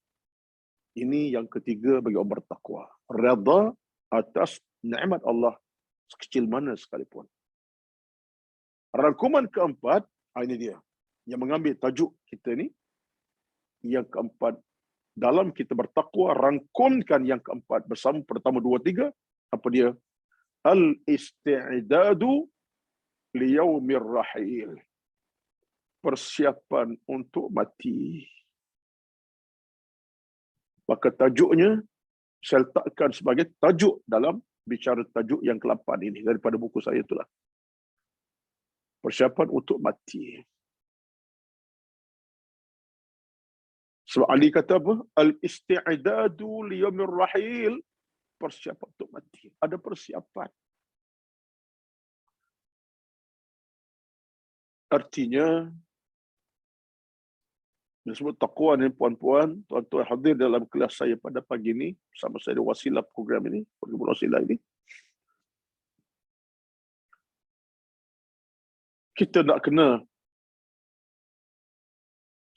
Ini yang ketiga bagi orang bertakwa. Redha atas nikmat Allah sekecil mana sekalipun. Rangkuman keempat, ini dia. Yang mengambil tajuk kita ni. Yang keempat, dalam kita bertakwa, rangkumkan yang keempat bersama pertama, dua, tiga. Apa dia? Al-isti'dadu liyaumir rahil. Persiapan untuk mati. Maka tajuknya saya letakkan sebagai tajuk dalam bicara tajuk yang ke-8 ini daripada buku saya itulah. Persiapan untuk mati. Sebab Ali kata apa? Al-isti'dadu liyaumir rahil. Persiapan untuk mati. Ada persiapan. Artinya, disebut takwa ni puan-puan, tuan-tuan hadir dalam kelas saya pada pagi ini, bersama saya di Wasilah program ini, program Wasilah ini. Kita nak kena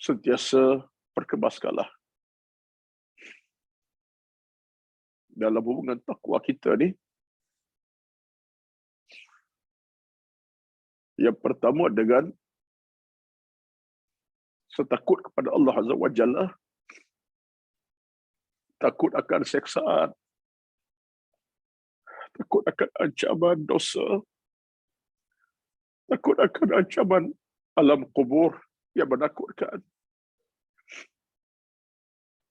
sentiasa berkebaskalah dalam hubungan takwa kita ni. Yang pertama dengan setakut kepada Allah Azza wa Jalla, takut akan seksaan, takut akan ancaman dosa, takut akan ancaman alam kubur yang menakutkan,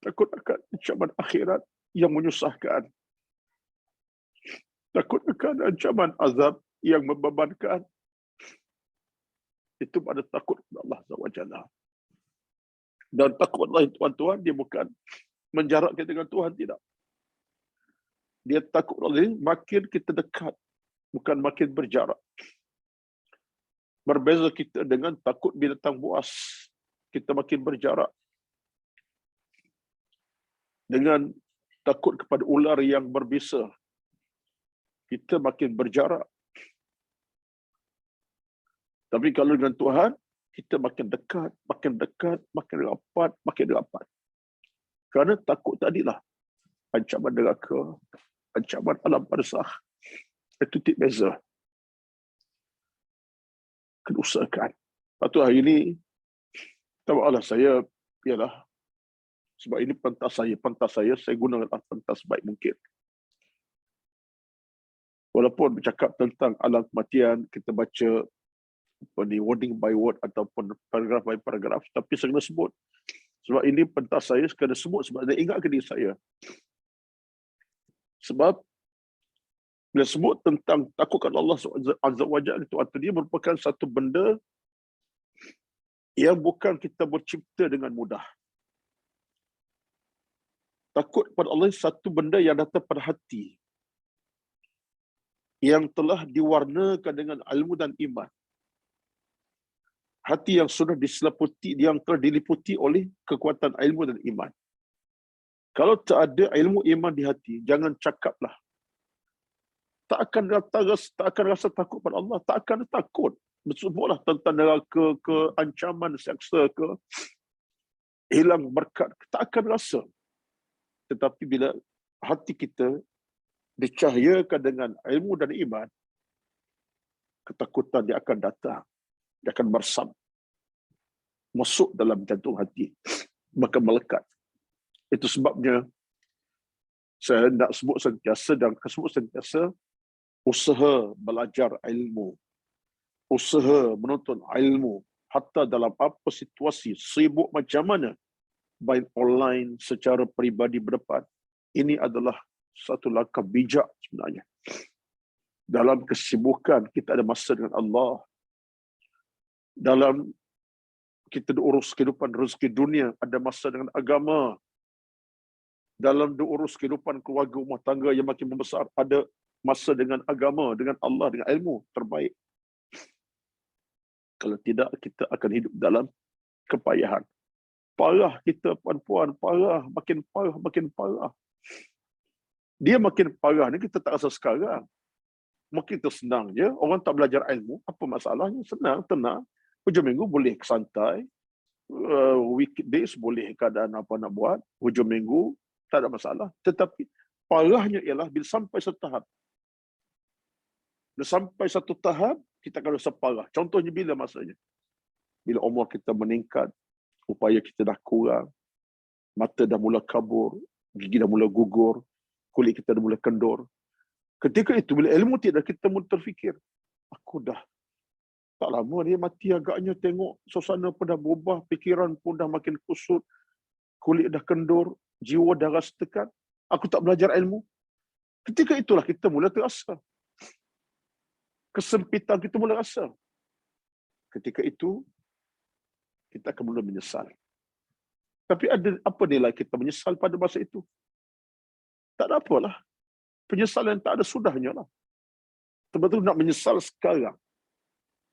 takut akan ancaman akhirat yang menyusahkan, takut akan ancaman azab yang membebankan. Itu pada takut kepada Allah Azza wa Jalla. Dan takut Allah, tuan-tuan, dia bukan menjarak kita dengan Tuhan, tidak. Dia takut Allah makin kita dekat, bukan makin berjarak. Berbeza kita dengan takut binatang buas. Kita makin berjarak. Dengan takut kepada ular yang berbisa, kita makin berjarak. Tapi kalau dengan Tuhan, kita makin dekat, makin rapat. Kerana takut tadilah ancaman neraka, ancaman alam barzakh. Itu tidak beza. Kena usahakan. Lepas tu hari ini, tahu saya, ialah sebab ini pentas saya gunakan pentas sebaik mungkin. Walaupun bercakap tentang alam kematian, kita baca wording by word ataupun paragraf by paragraf, tapi saya kena sebut. Sebab ini pentas saya kena sebut sebab saya ingat ke diri saya. Sebab bila sebut tentang takutkan Allah Azza wa Jalla, itu artinya merupakan satu benda yang bukan kita bercipta dengan mudah. Takut kepada Allah satu benda yang datang pada hati, yang telah diwarnakan dengan ilmu dan iman. Hati yang sudah diseliputi, yang telah diliputi oleh kekuatan ilmu dan iman. Kalau tak ada ilmu iman di hati, jangan cakaplah. Tak akan rasa takut pada Allah, tak akan takut. Bersebutlah tentang neraka ke, ancaman seksa ke, hilang berkat, tak akan rasa. Tetapi bila hati kita dicahayakan dengan ilmu dan iman, ketakutan dia akan datang, dia akan meresap, masuk dalam jantung hati, maka melekat. Itu sebabnya saya nak sebut sentiasa dan sebut sentiasa usaha belajar ilmu, usaha menuntut ilmu, hatta dalam apa situasi, sibuk macam mana, baik online, secara peribadi berdepan. Ini adalah satu langkah bijak sebenarnya. Dalam kesibukan, kita ada masa dengan Allah. Dalam kita diurus kehidupan rezeki dunia, ada masa dengan agama. Dalam diurus kehidupan keluarga rumah tangga yang makin membesar, ada masa dengan agama, dengan Allah, dengan ilmu terbaik. Kalau tidak, kita akan hidup dalam kepayahan. Parah kita, puan-puan, makin parah. Dia makin parah ni kita tak rasa sekarang. Makin tersenang je. Orang tak belajar ilmu, apa masalahnya? Senang, tenang. Hujung minggu boleh santai. Weekdays boleh keadaan apa nak buat. Hujung minggu tak ada masalah. Tetapi parahnya ialah bila sampai satu tahap. Bila sampai satu tahap, kita akan rasa parah. Contohnya bila masanya? Bila umur kita meningkat, upaya kita dah kurang, mata dah mula kabur, gigi dah mula gugur, kulit kita dah mula kendur. Ketika itu, bila ilmu tiada, kita mula terfikir, aku dah tak lama dia mati agaknya, tengok suasana pun dah berubah, fikiran pun dah makin kusut, kulit dah kendur, jiwa dah rasa tekan, aku tak belajar ilmu. Ketika itulah kita mula terasa. Kesempitan kita mula rasa. Ketika itu, kita akan mula menyesal. Tapi ada apa nilai kita menyesal pada masa itu? Tak ada apalah. Penyesalan tak ada sudahnya lah. Betul-betul nak menyesal sekarang.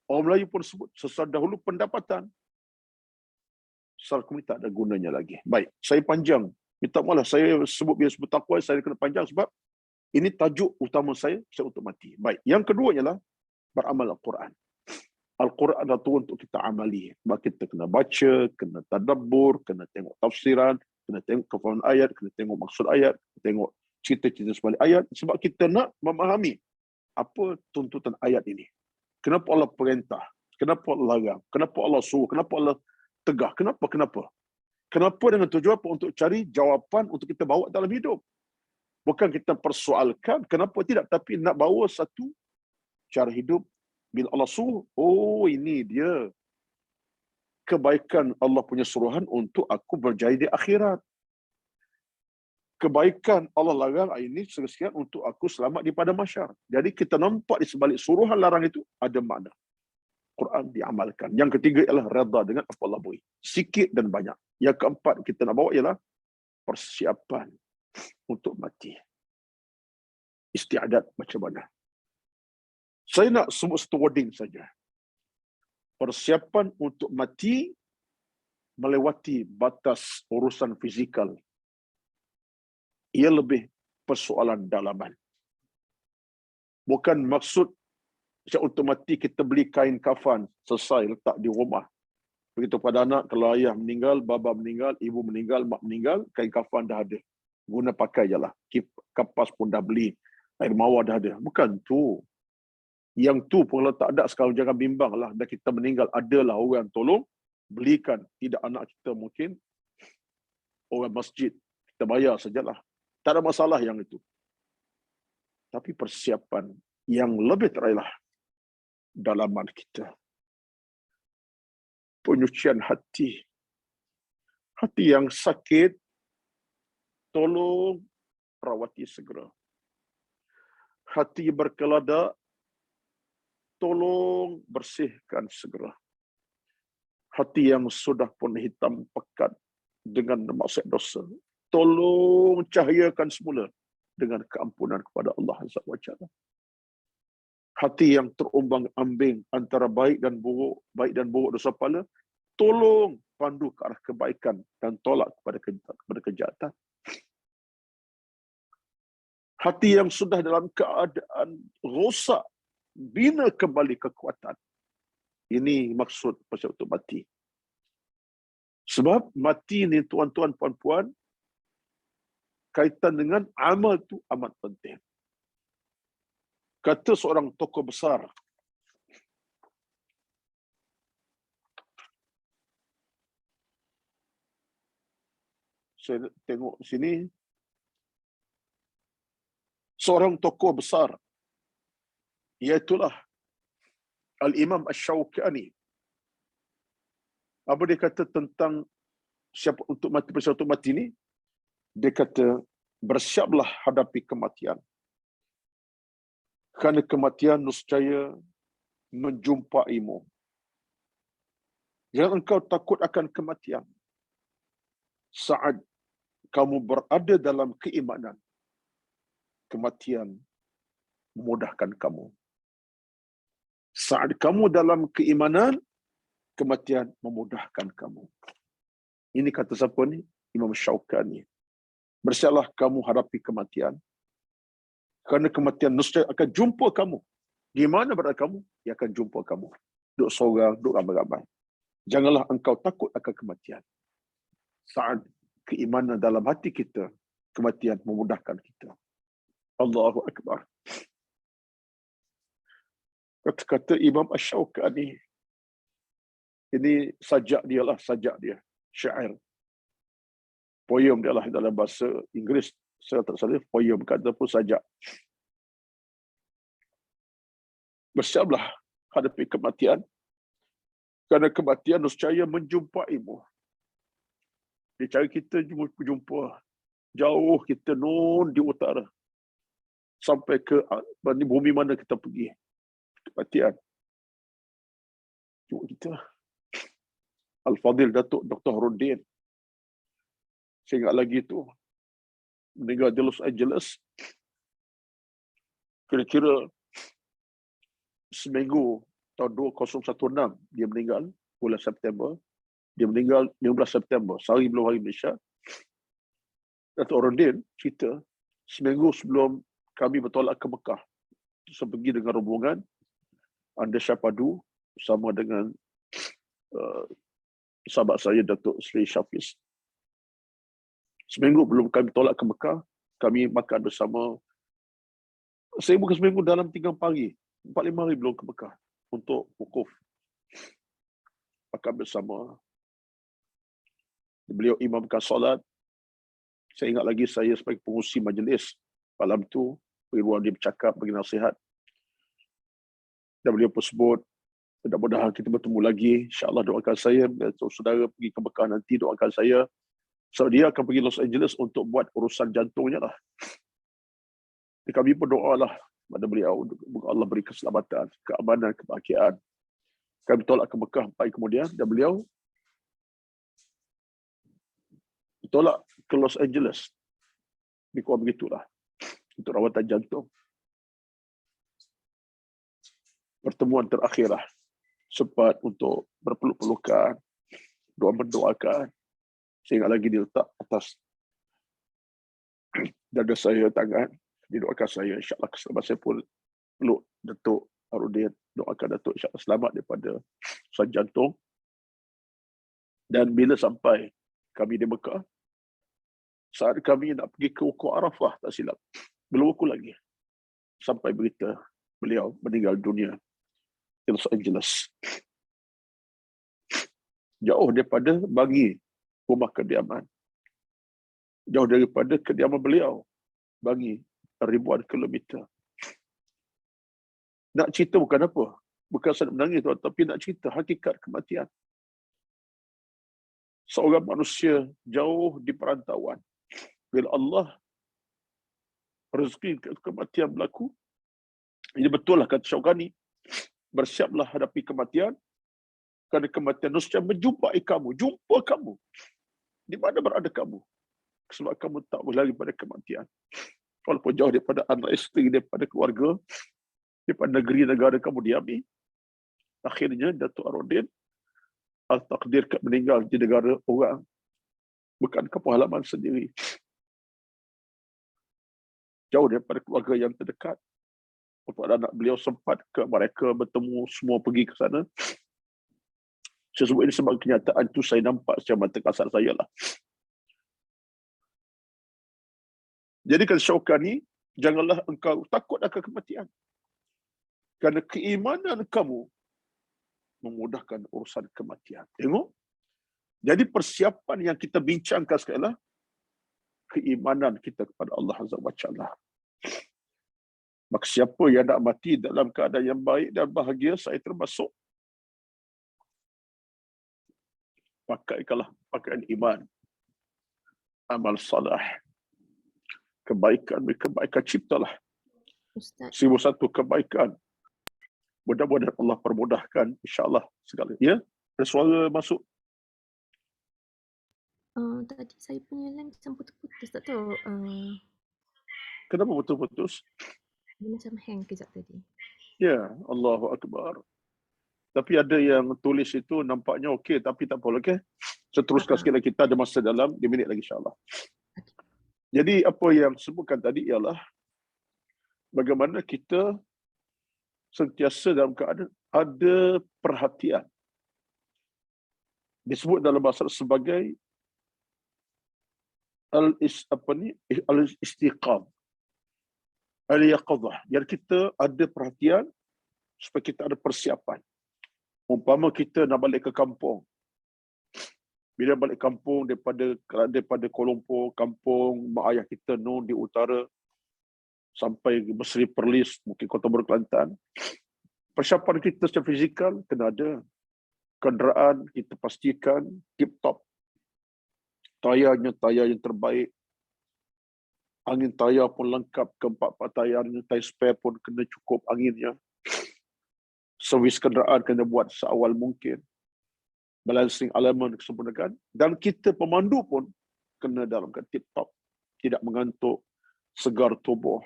Orang Melayu pun sebut, sesal dahulu pendapatan. Sesal kemudian tak ada gunanya lagi. Baik, saya panjang. Minta maaf, saya bila sebut takwa, saya kena panjang sebab ini tajuk utama saya untuk mati. Baik, yang kedua ialah beramal Al-Quran. Al-Quran adalah turun untuk kita amali. Maka kita kena baca, kena tadabbur, kena tengok tafsiran, kena tengok kefahaman ayat, kena tengok maksud ayat, kena tengok cerita-cerita sebalik ayat. Sebab kita nak memahami apa tuntutan ayat ini. Kenapa Allah perintah? Kenapa Allah larang? Kenapa Allah suruh? Kenapa Allah tegah? Kenapa? Kenapa dengan tujuan apa? Untuk cari jawapan untuk kita bawa dalam hidup. Bukan kita persoalkan kenapa tidak, tapi nak bawa satu cara hidup. Bila Allah suruh, oh ini dia kebaikan Allah punya suruhan untuk aku berjaya di akhirat. Kebaikan Allah larang ini sekian untuk aku selamat di pada mahsyar. Jadi kita nampak di sebalik suruhan larang itu ada makna. Quran diamalkan. Yang ketiga ialah redha dengan apa Allah beri. Sikit dan banyak. Yang keempat kita nak bawa ialah persiapan untuk mati. Istiadat macam mana? Saya nak sebut satu wording saja. Persiapan untuk mati melewati batas urusan fizikal. ia lebih persoalan dalaman. Bukan maksud secara otomatik kita beli kain kafan, selesai letak di rumah. Begitu pada anak, kalau ayah meninggal, bapa meninggal, ibu meninggal, mak meninggal, kain kafan dah ada. Guna pakai je lah. Kapas pun dah beli. Air mawar dah ada. Bukan tu. Yang tu pun kalau tak ada sekarang, jangan bimbang lah. Dan kita meninggal, adalah orang tolong. Belikan. Tidak anak kita mungkin. Orang masjid. Kita bayar sajalah. Tak ada masalah yang itu. Tapi persiapan yang lebih terakhir dalaman kita. Penyucian hati. Hati yang sakit, tolong rawati segera. Hati berkeladak, tolong bersihkan segera. Hati yang sudah pun hitam pekat dengan maksiat dosa, tolong cahayakan semula dengan keampunan kepada Allah Azza wa Jalla. Hati yang terumbang-ambing antara baik dan buruk dosa pala, tolong pandu ke arah kebaikan dan tolak kepada kejahatan. Hati yang sudah dalam keadaan rosak, bina kembali kekuatan. Ini maksud pasal untuk mati. Sebab mati ni tuan-tuan, puan-puan, kaitan dengan amal tu amat penting. Kata seorang tokoh besar, saya tengok sini, seorang tokoh besar, iaitulah Al-Imam Asy-Syaukani. Apa dia kata tentang siapa untuk mati, persiapan untuk mati ni? Dia kata, bersiaplah hadapi kematian. Kerana kematian niscaya menjumpaimu. Jangan engkau takut akan kematian. Saat kamu berada dalam keimanan, kematian memudahkan kamu. Saat kamu dalam keimanan, kematian memudahkan kamu. Ini kata siapa ni? Imam Syaukani. Bersiaplah kamu hadapi kematian. Kerana kematian niscaya akan jumpa kamu. Di mana berada kamu? Dia akan jumpa kamu. Duduk seorang, duduk ramai-ramai. Janganlah engkau takut akan kematian. Saat keimanan dalam hati kita, kematian memudahkan kita. Allahu Akbar. Kata-kata Imam Asy-Syaukani. Ini sajak dia lah, sajak dia. Syair. Poem dia lah dalam bahasa Inggeris. Saya tak salah, poem kata pun sajak. Bersiaplah hadapi kematian. Kerana kematian niscaya menjumpaimu. Dia cari kita jumpa. Jauh kita nun di utara. Sampai ke bumi mana kita pergi. Kematian. Jumpa kita. Al-Fadhil Datuk Dr. Harudin. Saya ingat lagi tu. Meninggal di Los Angeles. Kira-kira seminggu tahun 2016 dia meninggal, bulan September. Dia meninggal 15 September, sehari belum hari Malaysia. Datuk Harudin cerita, seminggu sebelum kami bertolak ke Mekah, saya pergi dengan rombongan Anda Syapadu bersama dengan sahabat saya Datuk Sri Syafiz. Seminggu belum kami tolak ke Mekah, kami makan bersama. Saya bukan seminggu, dalam 3 hari, 4-5 hari belum ke Mekah untuk wukuf. Makan bersama. Beliau imamkan solat. Saya ingat lagi saya sebagai pengurusi majlis malam tu, beri ruang dia bercakap, bagi nasihat. Dan beliau pun sebut, mudah-mudahan kita bertemu lagi. InsyaAllah doakan saya, saudara pergi ke Mekah nanti, doakan saya. So dia akan pergi Los Angeles untuk buat urusan jantungnya lah. Jadi kami pun doa lah kepada beliau. Allah beri keselamatan, keamanan, kebahagiaan. Kami tolak ke Mekah 4 hari kemudian. Dan beliau tolak ke Los Angeles. Lebih kurang begitulah. Untuk rawatan jantung. Pertemuan terakhir lah. Sempat untuk berpeluk-pelukan. Doa mendoakan. Saya ingat lagi dia letak atas dada saya, tangan, didoakan saya, insyaAllah selepas saya pun peluk Datuk Harudin, doakan Datuk insyaAllah selamat daripada serangan jantung. Dan bila sampai kami di Mekah, saat kami nak pergi ke Wukuf Arafah, tak silap, belum wukuf lagi, sampai berita beliau meninggal dunia di Los Angeles. Jauh daripada bagi rumah kediaman, jauh daripada kediaman beliau bagi ribuan kilometer. Nak cerita bukan apa, bukan saya nak menangis tuan, tapi nak cerita hakikat kematian. Seorang manusia jauh di perantauan, bila Allah rezeki kematian berlaku, ini betul lah kata Syaukani, bersiaplah hadapi kematian, kerana kematian nescaya menjumpai kamu, jumpa kamu. Di mana berada kamu? Sebab kamu tak boleh lari pada kematian. Walaupun jauh daripada anak isteri, daripada keluarga, daripada negeri negara kamu diami, akhirnya Datuk Harudin al-takdirkan meninggal di negara orang, bukan kampung halaman sendiri. Jauh daripada keluarga yang terdekat. Untuk anak beliau sempat ke mereka bertemu, semua pergi ke sana. Saya sebut ini sebab kenyataan itu saya nampak secara mata kasar saya lah. Jadi kata Syaukani, janganlah engkau takut akan kematian. Kerana keimanan kamu memudahkan urusan kematian. Tengok. Jadi persiapan yang kita bincangkan sekali lah, keimanan kita kepada Allah Azza wa Jalla. Maka siapa yang nak mati dalam keadaan yang baik dan bahagia, saya termasuk. Pakaikanlah pakaian iman, amal salah, kebaikan ciptalah. Ustaz. 1001 kebaikan. Mudah-mudahan Allah permudahkan insya-Allah segala. Ya, ada suara masuk. Tadi saya punya line macam putus-putus, tak tahu. Kenapa putus-putus? Dia macam hang kejap tadi. Ya, Allahu Akbar. Tapi ada yang tulis itu nampaknya okey, tapi tak apa, okey. Seteruskan sikit lagi, kita ada masa dalam 2 minit lagi insya-Allah. Okay. Jadi apa yang sebutkan tadi ialah bagaimana kita sentiasa dalam keadaan ada perhatian. Disebut dalam bahasa sebagai al-istiqam, al-yaqadhah. Jadi kita ada perhatian supaya kita ada persiapan. Umpama kita nak balik ke kampung. Bila balik kampung daripada Kuala Lumpur, kampung mak ayah kita di utara, sampai Mesri Perlis, mungkin Kota Baru Kelantan. Persiapan kita secara fizikal kena ada. Kenderaan kita pastikan tip-top. Tayarnya tayar yang terbaik. Angin tayar pun lengkap, keempat-empat tayarnya, tayar spare pun kena cukup anginnya. Servis kenderaan kena buat seawal mungkin. Balancing elemen kesempurnaan. Dan kita pemandu pun kena dalam tip-top. Tidak mengantuk, segar tubuh.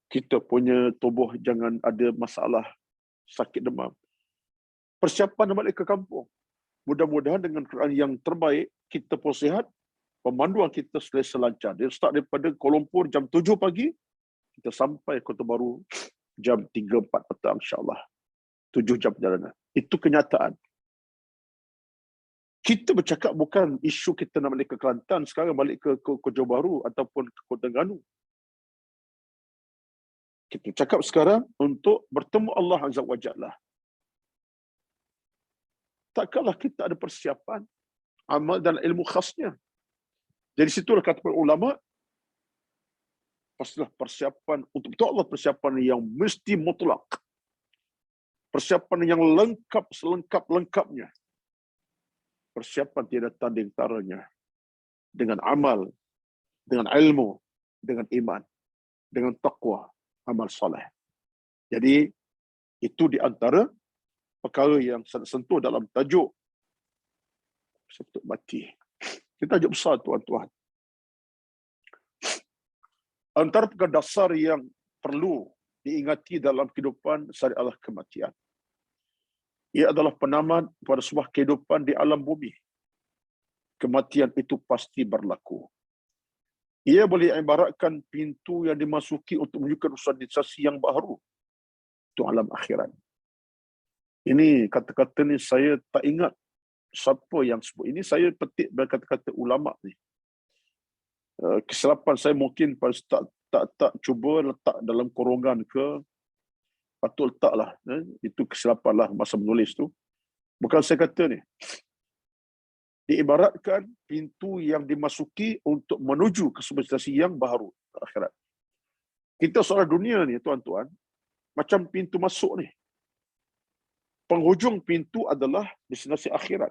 Kita punya tubuh jangan ada masalah sakit demam. Persiapan balik ke kampung. Mudah-mudahan dengan kenderaan yang terbaik, kita pun sihat, pemanduan kita selesa lancar. Dia start daripada Kuala Lumpur jam 7 pagi, kita sampai Kota Baru jam 3-4 petang insya-Allah. 7 jam perjalanan. Itu kenyataan. Kita bercakap bukan isu kita nak balik ke Kelantan, sekarang balik ke Kota Baru ataupun ke Kota Terengganu. Kita cakap sekarang untuk bertemu Allah Azza wa Jalla. Takkanlah kita ada persiapan amal dan ilmu khasnya. Jadi situlah kata para ulama, pastilah persiapan untuk Allah, persiapan yang mesti mutlak. Persiapan yang lengkap selengkap-lengkapnya. Persiapan tiada tanding taranya. Dengan amal, dengan ilmu, dengan iman, dengan taqwa, amal soleh. Jadi itu di antara perkara yang saya sentuh dalam tajuk sebut mati. Ini tajuk besar tuan-tuan. Antara perkara dasar yang perlu diingati dalam kehidupan adalah kematian. Ia adalah penamaan pada sebuah kehidupan di alam bumi. Kematian itu pasti berlaku. Ia boleh ibaratkan pintu yang dimasuki untuk menunjukkan organisasi yang baru. Itu alam akhirat. Ini kata-kata ni saya tak ingat siapa yang sebut. Ini saya petik dari kata-kata ulama ni. Kesilapan saya mungkin tak cuba letak dalam korongan ke, patut letaklah. Itu kesilapan lah masa menulis tu. Bukan saya kata ni. Diibaratkan pintu yang dimasuki untuk menuju ke civilisasi yang baru akhirat. Kita seorang dunia ni tuan-tuan, macam pintu masuk ni. Penghujung pintu adalah destinasi akhirat.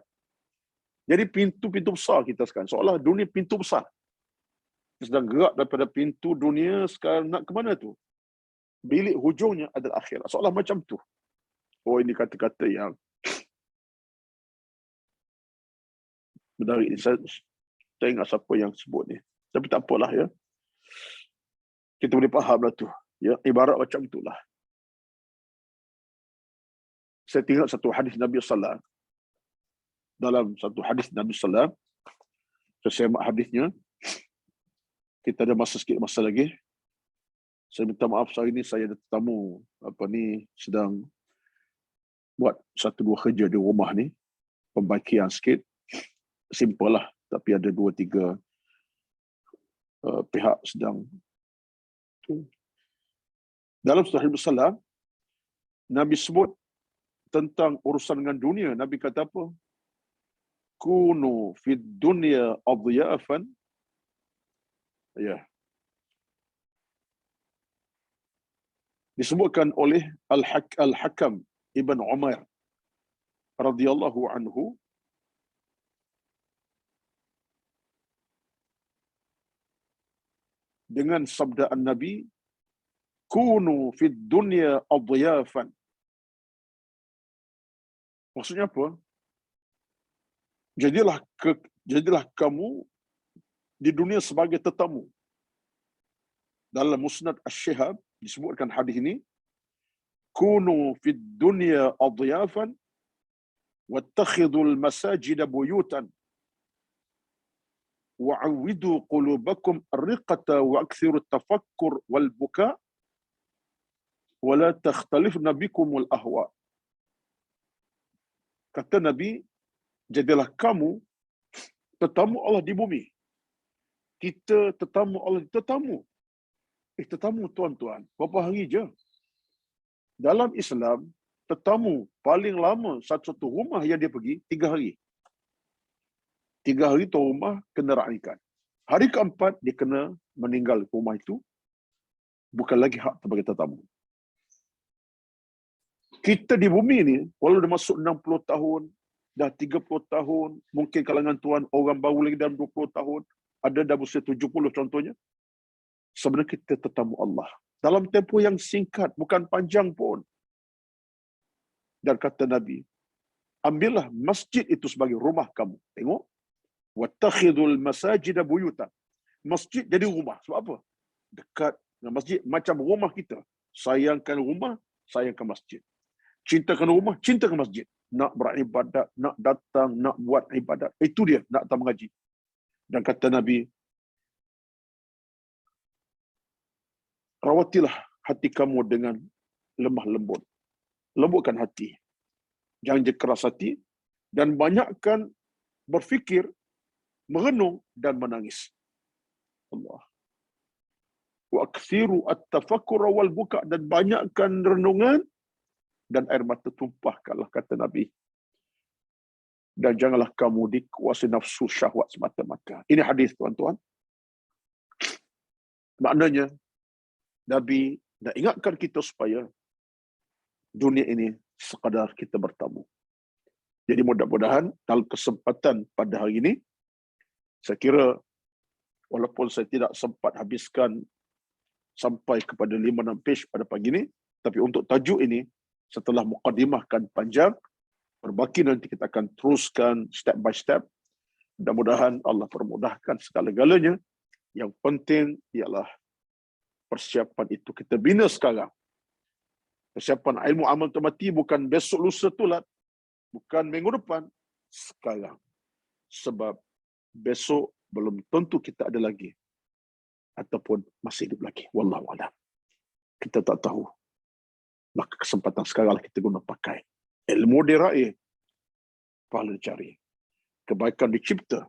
Jadi pintu-pintu besar kita sekarang. Seolah dunia pintu besar. Kita sedang gerak daripada pintu dunia sekarang nak ke mana tu? Bilik hujungnya adalah akhirat. Seolah macam tu. Oh, ini kata-kata yang menarik. Saya ingat siapa yang sebut ni. Tapi tak apalah ya. Kita boleh faham lah tu. Ya, ibarat macam itulah. Saya tengok satu hadis Nabi SAW. Dalam satu hadis Nabi SAW, saya semak hadisnya. Kita ada sikit masa lagi. Saya minta maaf hari ini saya ada tetamu sedang buat satu dua kerja di rumah ni. Pembaikian sikit. Simple lah. Tapi ada 2-3 pihak sedang. Dalam surah Al-Salam, Nabi sebut tentang urusan dengan dunia. Nabi kata apa? Kunu fid dunya adhyafan. Ya. Disebutkan oleh Al-Hakam Ibn Umar radhiyallahu anhu, dengan sabda Nabi, kunu fid dunya adhyafan. Maksudnya apa? Jadilah kamu di dunia sebagai tetamu. Dalam Musnad Asy-Syihab disebutkan hadis ini, kunu fid dunya adhyafan wattakhidul masajida buyutan wa'awidu qulubakum ar-riqata wa'akthiru tafakkur wal buka wa la takhtalifna bikumul ahwa. Kata Nabi, jadilah kamu tetamu Allah di bumi. Kita tetamu Allah, tetamu. Tetamu tuan-tuan, berapa hari je? Dalam Islam, tetamu paling lama satu rumah yang dia pergi 3 hari. 3 hari tu rumah kena raikan. Hari keempat dia kena meninggal rumah itu. Bukan lagi hak sebagai tetamu. Kita di bumi ni, walau dah masuk 60 tahun, dah 30 tahun, mungkin kalangan tuan orang baru lagi dalam 20 tahun, ada dah berusia 70 contohnya. Sebenarnya kita tetamu Allah. Dalam tempoh yang singkat, bukan panjang pun. Dan kata Nabi, ambillah masjid itu sebagai rumah kamu. Tengok. Wattakhidul masajida buyutan. Masjid jadi rumah. Sebab apa? Dekat dengan masjid macam rumah kita. Sayangkan rumah, sayangkan masjid. Cintakan rumah, cintakan masjid. Nak beribadat, nak datang, nak buat ibadat. Itu dia, nak datang mengaji. Dan kata Nabi, rawatilah hati kamu dengan lemah lembut. Lembutkan hati. Jangan je keras hati. Dan banyakkan berfikir, merenung dan menangis. Allah. Wa akthiru at-tafakkur wal buka, dan banyakkan renungan dan air mata tumpahkanlah, kata Nabi. Dan janganlah kamu dikuasai nafsu syahwat semata-mata. Ini hadis tuan-tuan. Maknanya Nabi nak ingatkan kita supaya dunia ini sekadar kita bertamu. Jadi mudah-mudahan dalam kesempatan pada hari ini, saya kira walaupun saya tidak sempat habiskan sampai kepada 5-6 page pada pagi ini, tapi untuk tajuk ini, setelah mukadimahkan panjang, berbaki nanti kita akan teruskan step by step. Mudah-mudahan Allah permudahkan segala-galanya. Yang penting ialah persiapan itu kita bina sekarang. Persiapan ilmu amal mati bukan besok lusa tulat, bukan minggu depan, sekarang. Sebab besok belum tentu kita ada lagi. ataupun masih hidup lagi. Wallahu a'lam. Kita tak tahu. Maka kesempatan sekarang lah kita guna pakai. Ilmu diraih, pahala dicari. Kebaikan dicipta,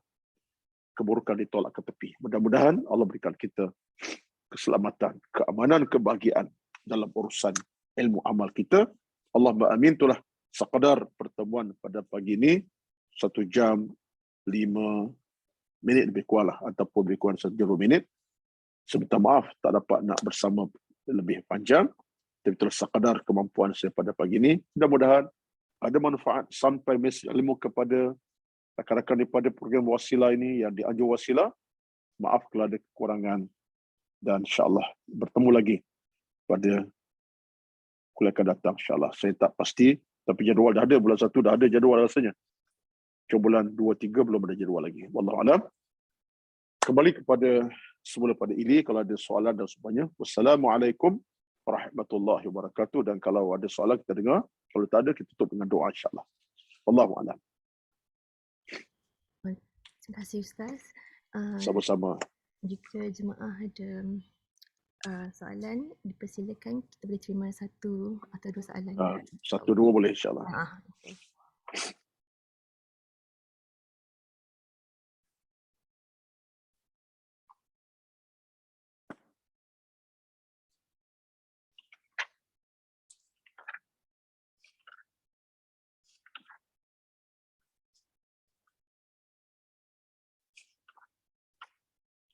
keburukan ditolak ke tepi. Mudah-mudahan Allah berikan kita keselamatan, keamanan, kebahagiaan dalam urusan ilmu amal kita. Allahumma amin. Itulah sekadar pertemuan pada pagi ini. 1 jam 5 minit lebih kurang lah, ataupun lebih kurang 1 minit. Sebentar maaf tak dapat nak bersama lebih panjang. Tapi itulah sekadar kemampuan saya pada pagi ini. Mudah-mudahan ada manfaat sampai mesej ilmu kepada rakan-rakan daripada program Wasilah ini yang dianjur Wasilah. Maaf kalau ada kekurangan, dan insyaAllah bertemu lagi pada kuliah akan datang insyaAllah. Saya tak pasti, tapi jadual dah ada. Bulan 1 dah ada jadual rasanya. Ke bulan 2, 3 belum ada jadual lagi. Wallahualam. Kembali kepada semula pada Ili, kalau ada soalan dan sebagainya. Wassalamualaikum warahmatullahi wabarakatuh. Dan kalau ada soalan kita dengar, kalau tak ada kita tutup dengan doa insyaAllah. Wallahualam. Terima kasih Ustaz. Sama-sama. Jika jemaah ada soalan, dipersilakan, kita boleh terima 1 atau 2 soalan. 1, 2 boleh insyaAllah. Okay.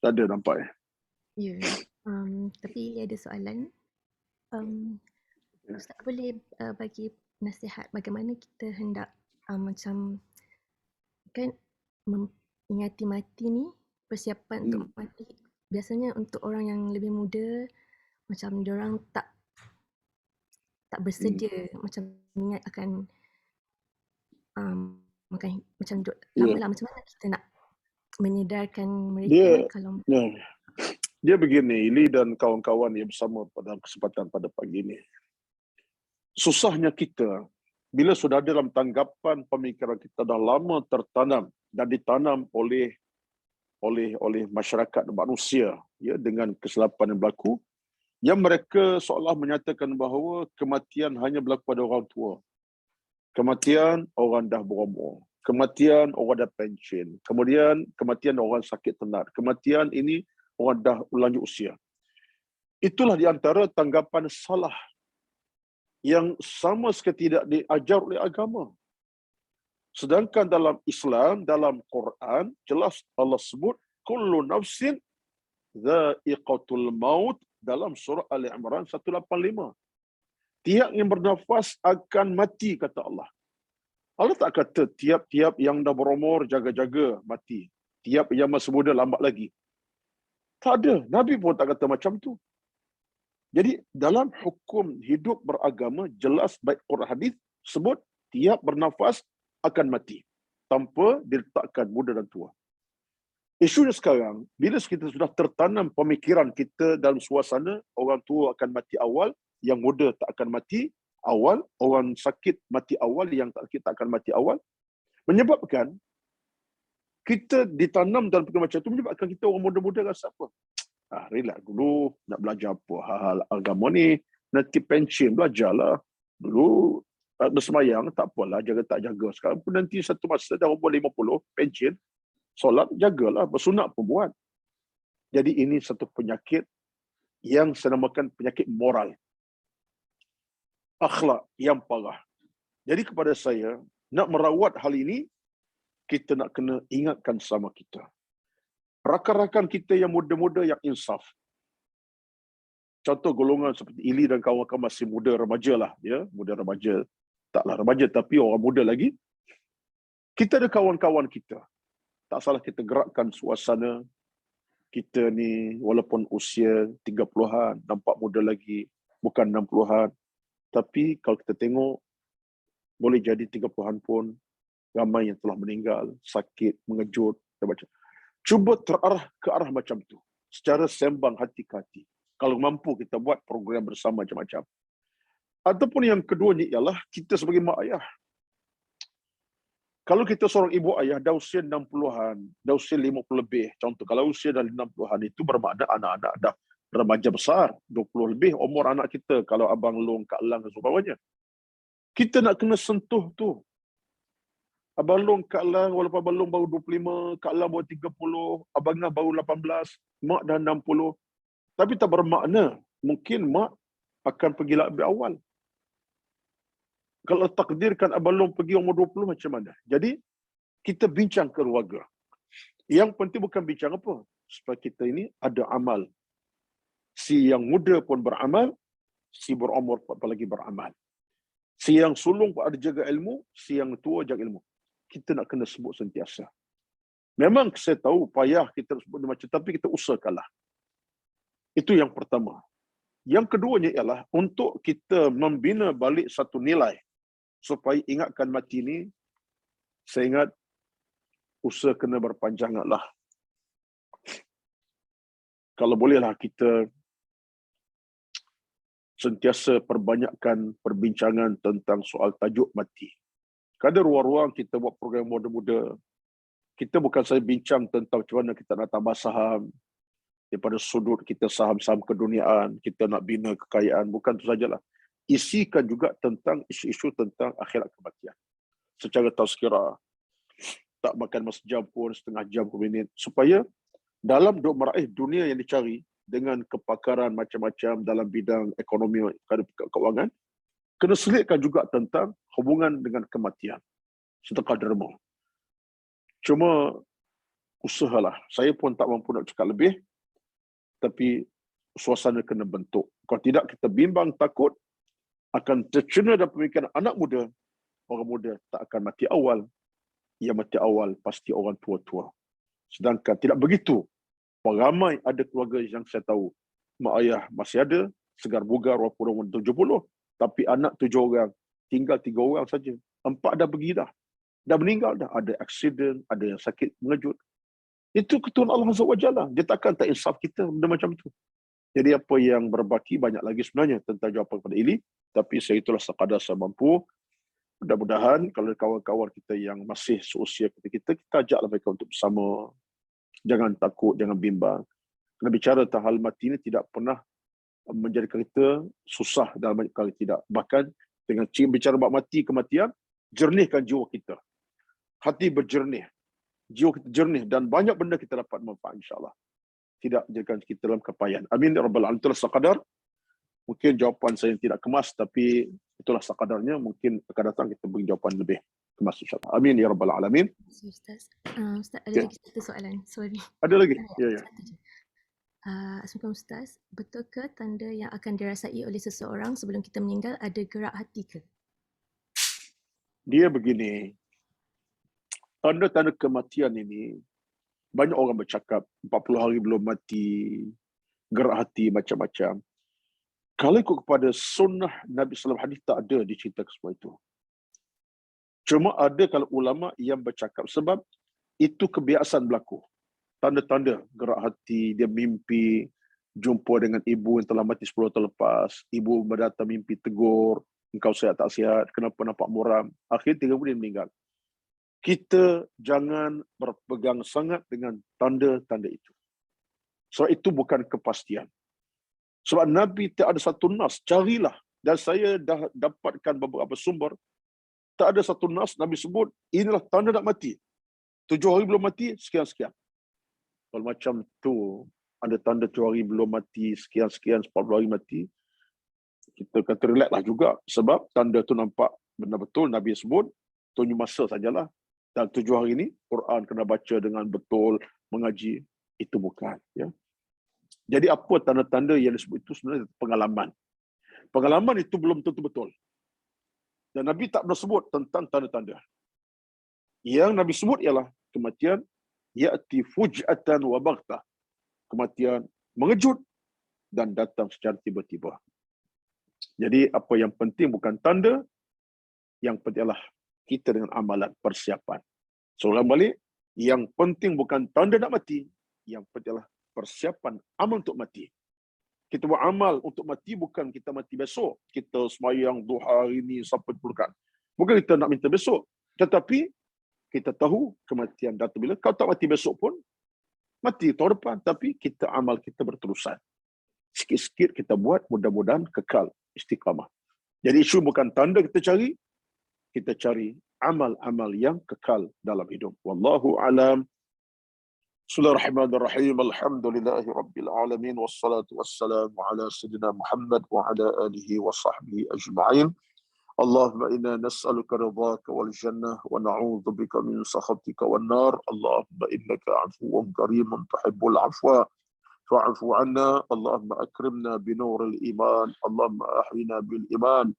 Tak ada nampak ya. Ya, tapi ada soalan. Ustaz boleh bagi nasihat bagaimana kita hendak macam kan mengingati mati ni, persiapan untuk mati. Biasanya untuk orang yang lebih muda, macam diorang tak bersedia macam ingat akan macam duduk lama lah. Macam mana kita nak menyedarkan mereka kalau dia begini, Ili dan kawan-kawan yang bersama pada kesempatan pada pagi ini. Susahnya kita bila sudah ada dalam tanggapan pemikiran kita dah lama tertanam dan ditanam oleh masyarakat manusia, ya, dengan kesilapan yang berlaku, yang mereka seolah menyatakan bahawa kematian hanya berlaku pada orang tua. Kematian orang dah berumur. Kematian orang dah pension. Kemudian kematian orang sakit tenat. Kematian ini orang dah lanjut usia. Itulah di antara tanggapan salah yang sama sekali tidak diajar oleh agama. Sedangkan dalam Islam, dalam Quran, jelas Allah sebut kullu nafsin dha'iqatul maut dalam surah Ali Imran 185. Tiap yang bernafas akan mati, kata Allah. Allah tak kata tiap-tiap yang dah berumur jaga-jaga mati. Tiap yang masih muda lambat lagi. Tak ada. Nabi pun tak kata macam tu. Jadi dalam hukum hidup beragama, jelas baik Quran hadis sebut tiap bernafas akan mati. Tanpa diletakkan muda dan tua. Isunya sekarang, bila kita sudah tertanam pemikiran kita dalam suasana orang tua akan mati awal, yang muda tak akan mati awal, orang sakit mati awal, yang tak sakit tak akan mati awal, menyebabkan kita ditanam dalam pikiran macam itu, menyebabkan kita orang muda-muda rasa apa? Relax dulu, nak belajar apa hal-hal agama ni, nanti pension belajarlah. Dulu bersemayang, tak apalah, jaga tak jaga. Sekarang pun nanti satu masa dah umur 50, pension, solat jagalah, bersunat pun buat. Jadi ini satu penyakit yang saya namakan penyakit moral. Akhlak yang parah. Jadi kepada saya, nak merawat hal ini, kita nak kena ingatkan sama kita. Rakan-rakan kita yang muda-muda yang insaf. Contoh golongan seperti Ili dan kawan-kawan masih muda remaja lah. Ya, muda remaja. Taklah remaja tapi orang muda lagi. Kita ada kawan-kawan kita. Tak salah kita gerakkan suasana. Kita ni walaupun usia 30-an, nampak muda lagi. Bukan 60-an. Tapi kalau kita tengok, boleh jadi 30-an pun ramai yang telah meninggal, sakit, mengejut, dan macam. Cuba terarah ke arah macam tu. Secara sembang hati ke hati. Kalau mampu kita buat program bersama macam-macam. Ataupun yang kedua ni ialah kita sebagai mak ayah. Kalau kita seorang ibu ayah dah usia 60-an, dah usia 50 lebih, contoh kalau usia dah 60-an itu bermakna anak-anak dah remaja besar, 20 lebih umur anak kita, kalau abang long, Kak Lang dan sebagainya. Kita nak kena sentuh tu. Abang long, Kak Lang, walaupun abang long baru 25, Kak Lang baru 30, abang Ngah baru 18, mak dah 60. Tapi tak bermakna mungkin mak akan pergi lebih awal. Kalau takdirkan abang long pergi umur 20 macam mana? Jadi kita bincang keluarga. Yang penting bukan bincang apa. Supaya kita ini ada amal. Si yang muda pun beramal, si berumur pun apalagi beramal. Si yang sulung pun ada jaga ilmu, si yang tua jaga ilmu. Kita nak kena sebut sentiasa. Memang saya tahu payah kita sebut macam, tapi kita usahakanlah. Itu yang pertama. Yang keduanya ialah untuk kita membina balik satu nilai supaya ingatkan mati ni, saya ingat usaha kena berpanjanganlah. Kalau bolehlah kita sentiasa perbanyakkan perbincangan tentang soal tajuk mati. Kada ruang-ruang kita buat program muda-muda. Kita bukan saja bincang tentang macam mana kita nak tambah saham, daripada sudut kita saham-saham keduniaan, kita nak bina kekayaan, bukan itu sajalah. Isikan juga tentang isu-isu tentang akhirat kematian. Secara tazkirah, tak makan masa jam pun, setengah jam per minit, supaya dalam duk meraih dunia yang dicari dengan kepakaran macam-macam dalam bidang ekonomi, keuangan, kena selitkan juga tentang hubungan dengan kematian. Sedekah derma. Cuma usahalah. Saya pun tak mampu nak cakap lebih, tapi suasana kena bentuk. Kalau tidak, kita bimbang takut akan tercena dalam pemikiran anak muda. Orang muda tak akan mati awal. Yang mati awal pasti orang tua-tua. Sedangkan tidak begitu. Ramai ada keluarga yang saya tahu, mak ayah masih ada, segar bugar walaupun umur 70, tapi anak 7 orang, tinggal 3 orang saja. 4 dah pergi dah. Dah meninggal dah. Ada aksiden, ada yang sakit mengejut. Itu ketuhanan Allah Azza wa Jalla. Dia takkan tak insaf kita benda macam itu. Jadi apa yang berbaki banyak lagi sebenarnya tentang jawapan kepada Ili, tapi saya itulah sekadar saya mampu. Mudah-mudahan kalau kawan-kawan kita yang masih seusia kita ajaklah mereka untuk bersama. Jangan takut, jangan bimbang. Kena bicara tentang hal mati ini tidak pernah menjadikan kita susah dalam banyak kali, tidak. Bahkan dengan bicara bab mati, kematian, jernihkan jiwa kita. Hati berjernih. Jiwa kita jernih dan banyak benda kita dapat manfaat insya-Allah. Tidak jadikan kita dalam kepayahan. Amin ya rabbal alamin. Itulah sekadar. Mungkin jawapan saya tidak kemas, tapi itulah sekadarnya. Mungkin akan datang kita beri jawapan lebih kemas insya-Allah. Amin ya rabbal alamin. Ustaz, Ustaz ada lagi satu soalan. Sorry. Ada lagi? Ya. Assalamualaikum Ustaz. Betulkah tanda yang akan dirasai oleh seseorang sebelum kita meninggal ada gerak hati ke? Dia begini. Tanda-tanda kematian ini, banyak orang bercakap 40 hari belum mati, gerak hati macam-macam. Kalau ikut kepada sunnah Nabi SAW, hadis tak ada diceritakan semua itu. Cuma ada kalau ulama yang bercakap sebab itu kebiasaan berlaku. Tanda-tanda gerak hati, dia mimpi jumpa dengan ibu yang telah mati 10 tahun lepas, ibu berdatang mimpi tegur, engkau sihat tak sihat, kenapa nampak muram, akhirnya 3 bulan meninggal. Kita jangan berpegang sangat dengan tanda-tanda itu. Sebab itu bukan kepastian. Sebab Nabi tak ada satu nas, carilah. Dan saya dah dapatkan beberapa sumber, tak ada satu nas Nabi sebut, inilah tanda nak mati. 7 hari belum mati, sekian-sekian. Kalau macam tu, ada tanda 7 hari belum mati, sekian-sekian, 40 hari mati, kita kata relax lah juga. Sebab tanda tu nampak benar-betul Nabi sebut, tunggu masa sajalah. Dan 7 hari ini, Quran kena baca dengan betul, mengaji, itu bukan. Ya. Jadi apa tanda-tanda yang disebut itu sebenarnya pengalaman. Pengalaman itu belum tentu betul. Dan Nabi tak pernah sebut tentang tanda-tanda. Yang Nabi sebut ialah kematian, ya'ti fuj'atan wa baghtah. Kematian mengejut dan datang secara tiba-tiba. Jadi apa yang penting bukan tanda, yang penting adalah kita dengan amalan, persiapan. Seorang balik, yang penting bukan tanda nak mati, yang penting adalah persiapan amal untuk mati. Kita buat amal untuk mati, bukan kita mati besok. Kita sembahyang duha hari ini sampai puluhan. Bukan kita nak minta besok. Tetapi kita tahu kematian datang bila. Kau tak mati besok pun, mati tahun depan. Tapi kita amal kita berterusan. Sikit-sikit kita buat, mudah-mudahan kekal istiqamah. Jadi isu bukan tanda kita cari amal-amal yang kekal dalam hidup. Wallahu alam. Bismillahirrahmanirrahim. Alhamdulillahi rabbil alamin wassalatu wassalamu ala sayyidina Muhammad wa ala alihi wa sahbihi ajma'in. Allahumma inna nas'aluka ridhaka wal jannah wa na'udzu bika min sakhatika wan nar. Allahumma innaka 'afuwwun karimun tuhibbul 'afwa fa'fu 'anna. Allahumma akrimna bi nuril iman. Allahumma ahyina bil iman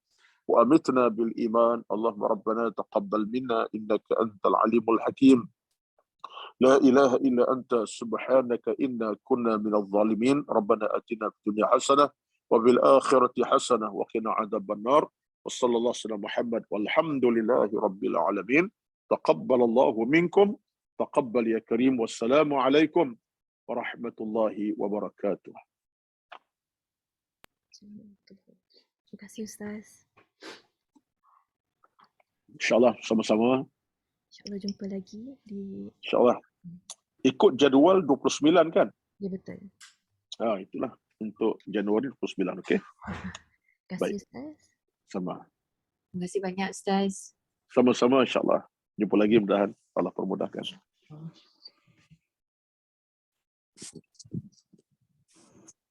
wa amitna bil iman. Allahumma rabbana taqabbal minna innaka antal alimul hakim. لا إله إلا أنت سبحانك إنا كنا من الظالمين. ربنا آتنا في الدنيا حسنة وفي الآخرة حسنة وقنا عذاب النار. وصلى الله على محمد والحمد لله رب العالمين. تقبل الله منكم. تقبل يا كريم. والسلام عليكم ورحمة الله وبركاته. Terima kasih Ustaz. InsyaAllah sama-sama. InsyaAllah jumpa lagi di... InsyaAllah. Ikut jadual 29 kan? Ya betul. Itulah untuk Januari 29. Okey. Terima kasih Baik. Ustaz. Sama. Terima kasih banyak Ustaz. Sama-sama insyaAllah. Jumpa lagi mudah-mudahan Allah permudahkan.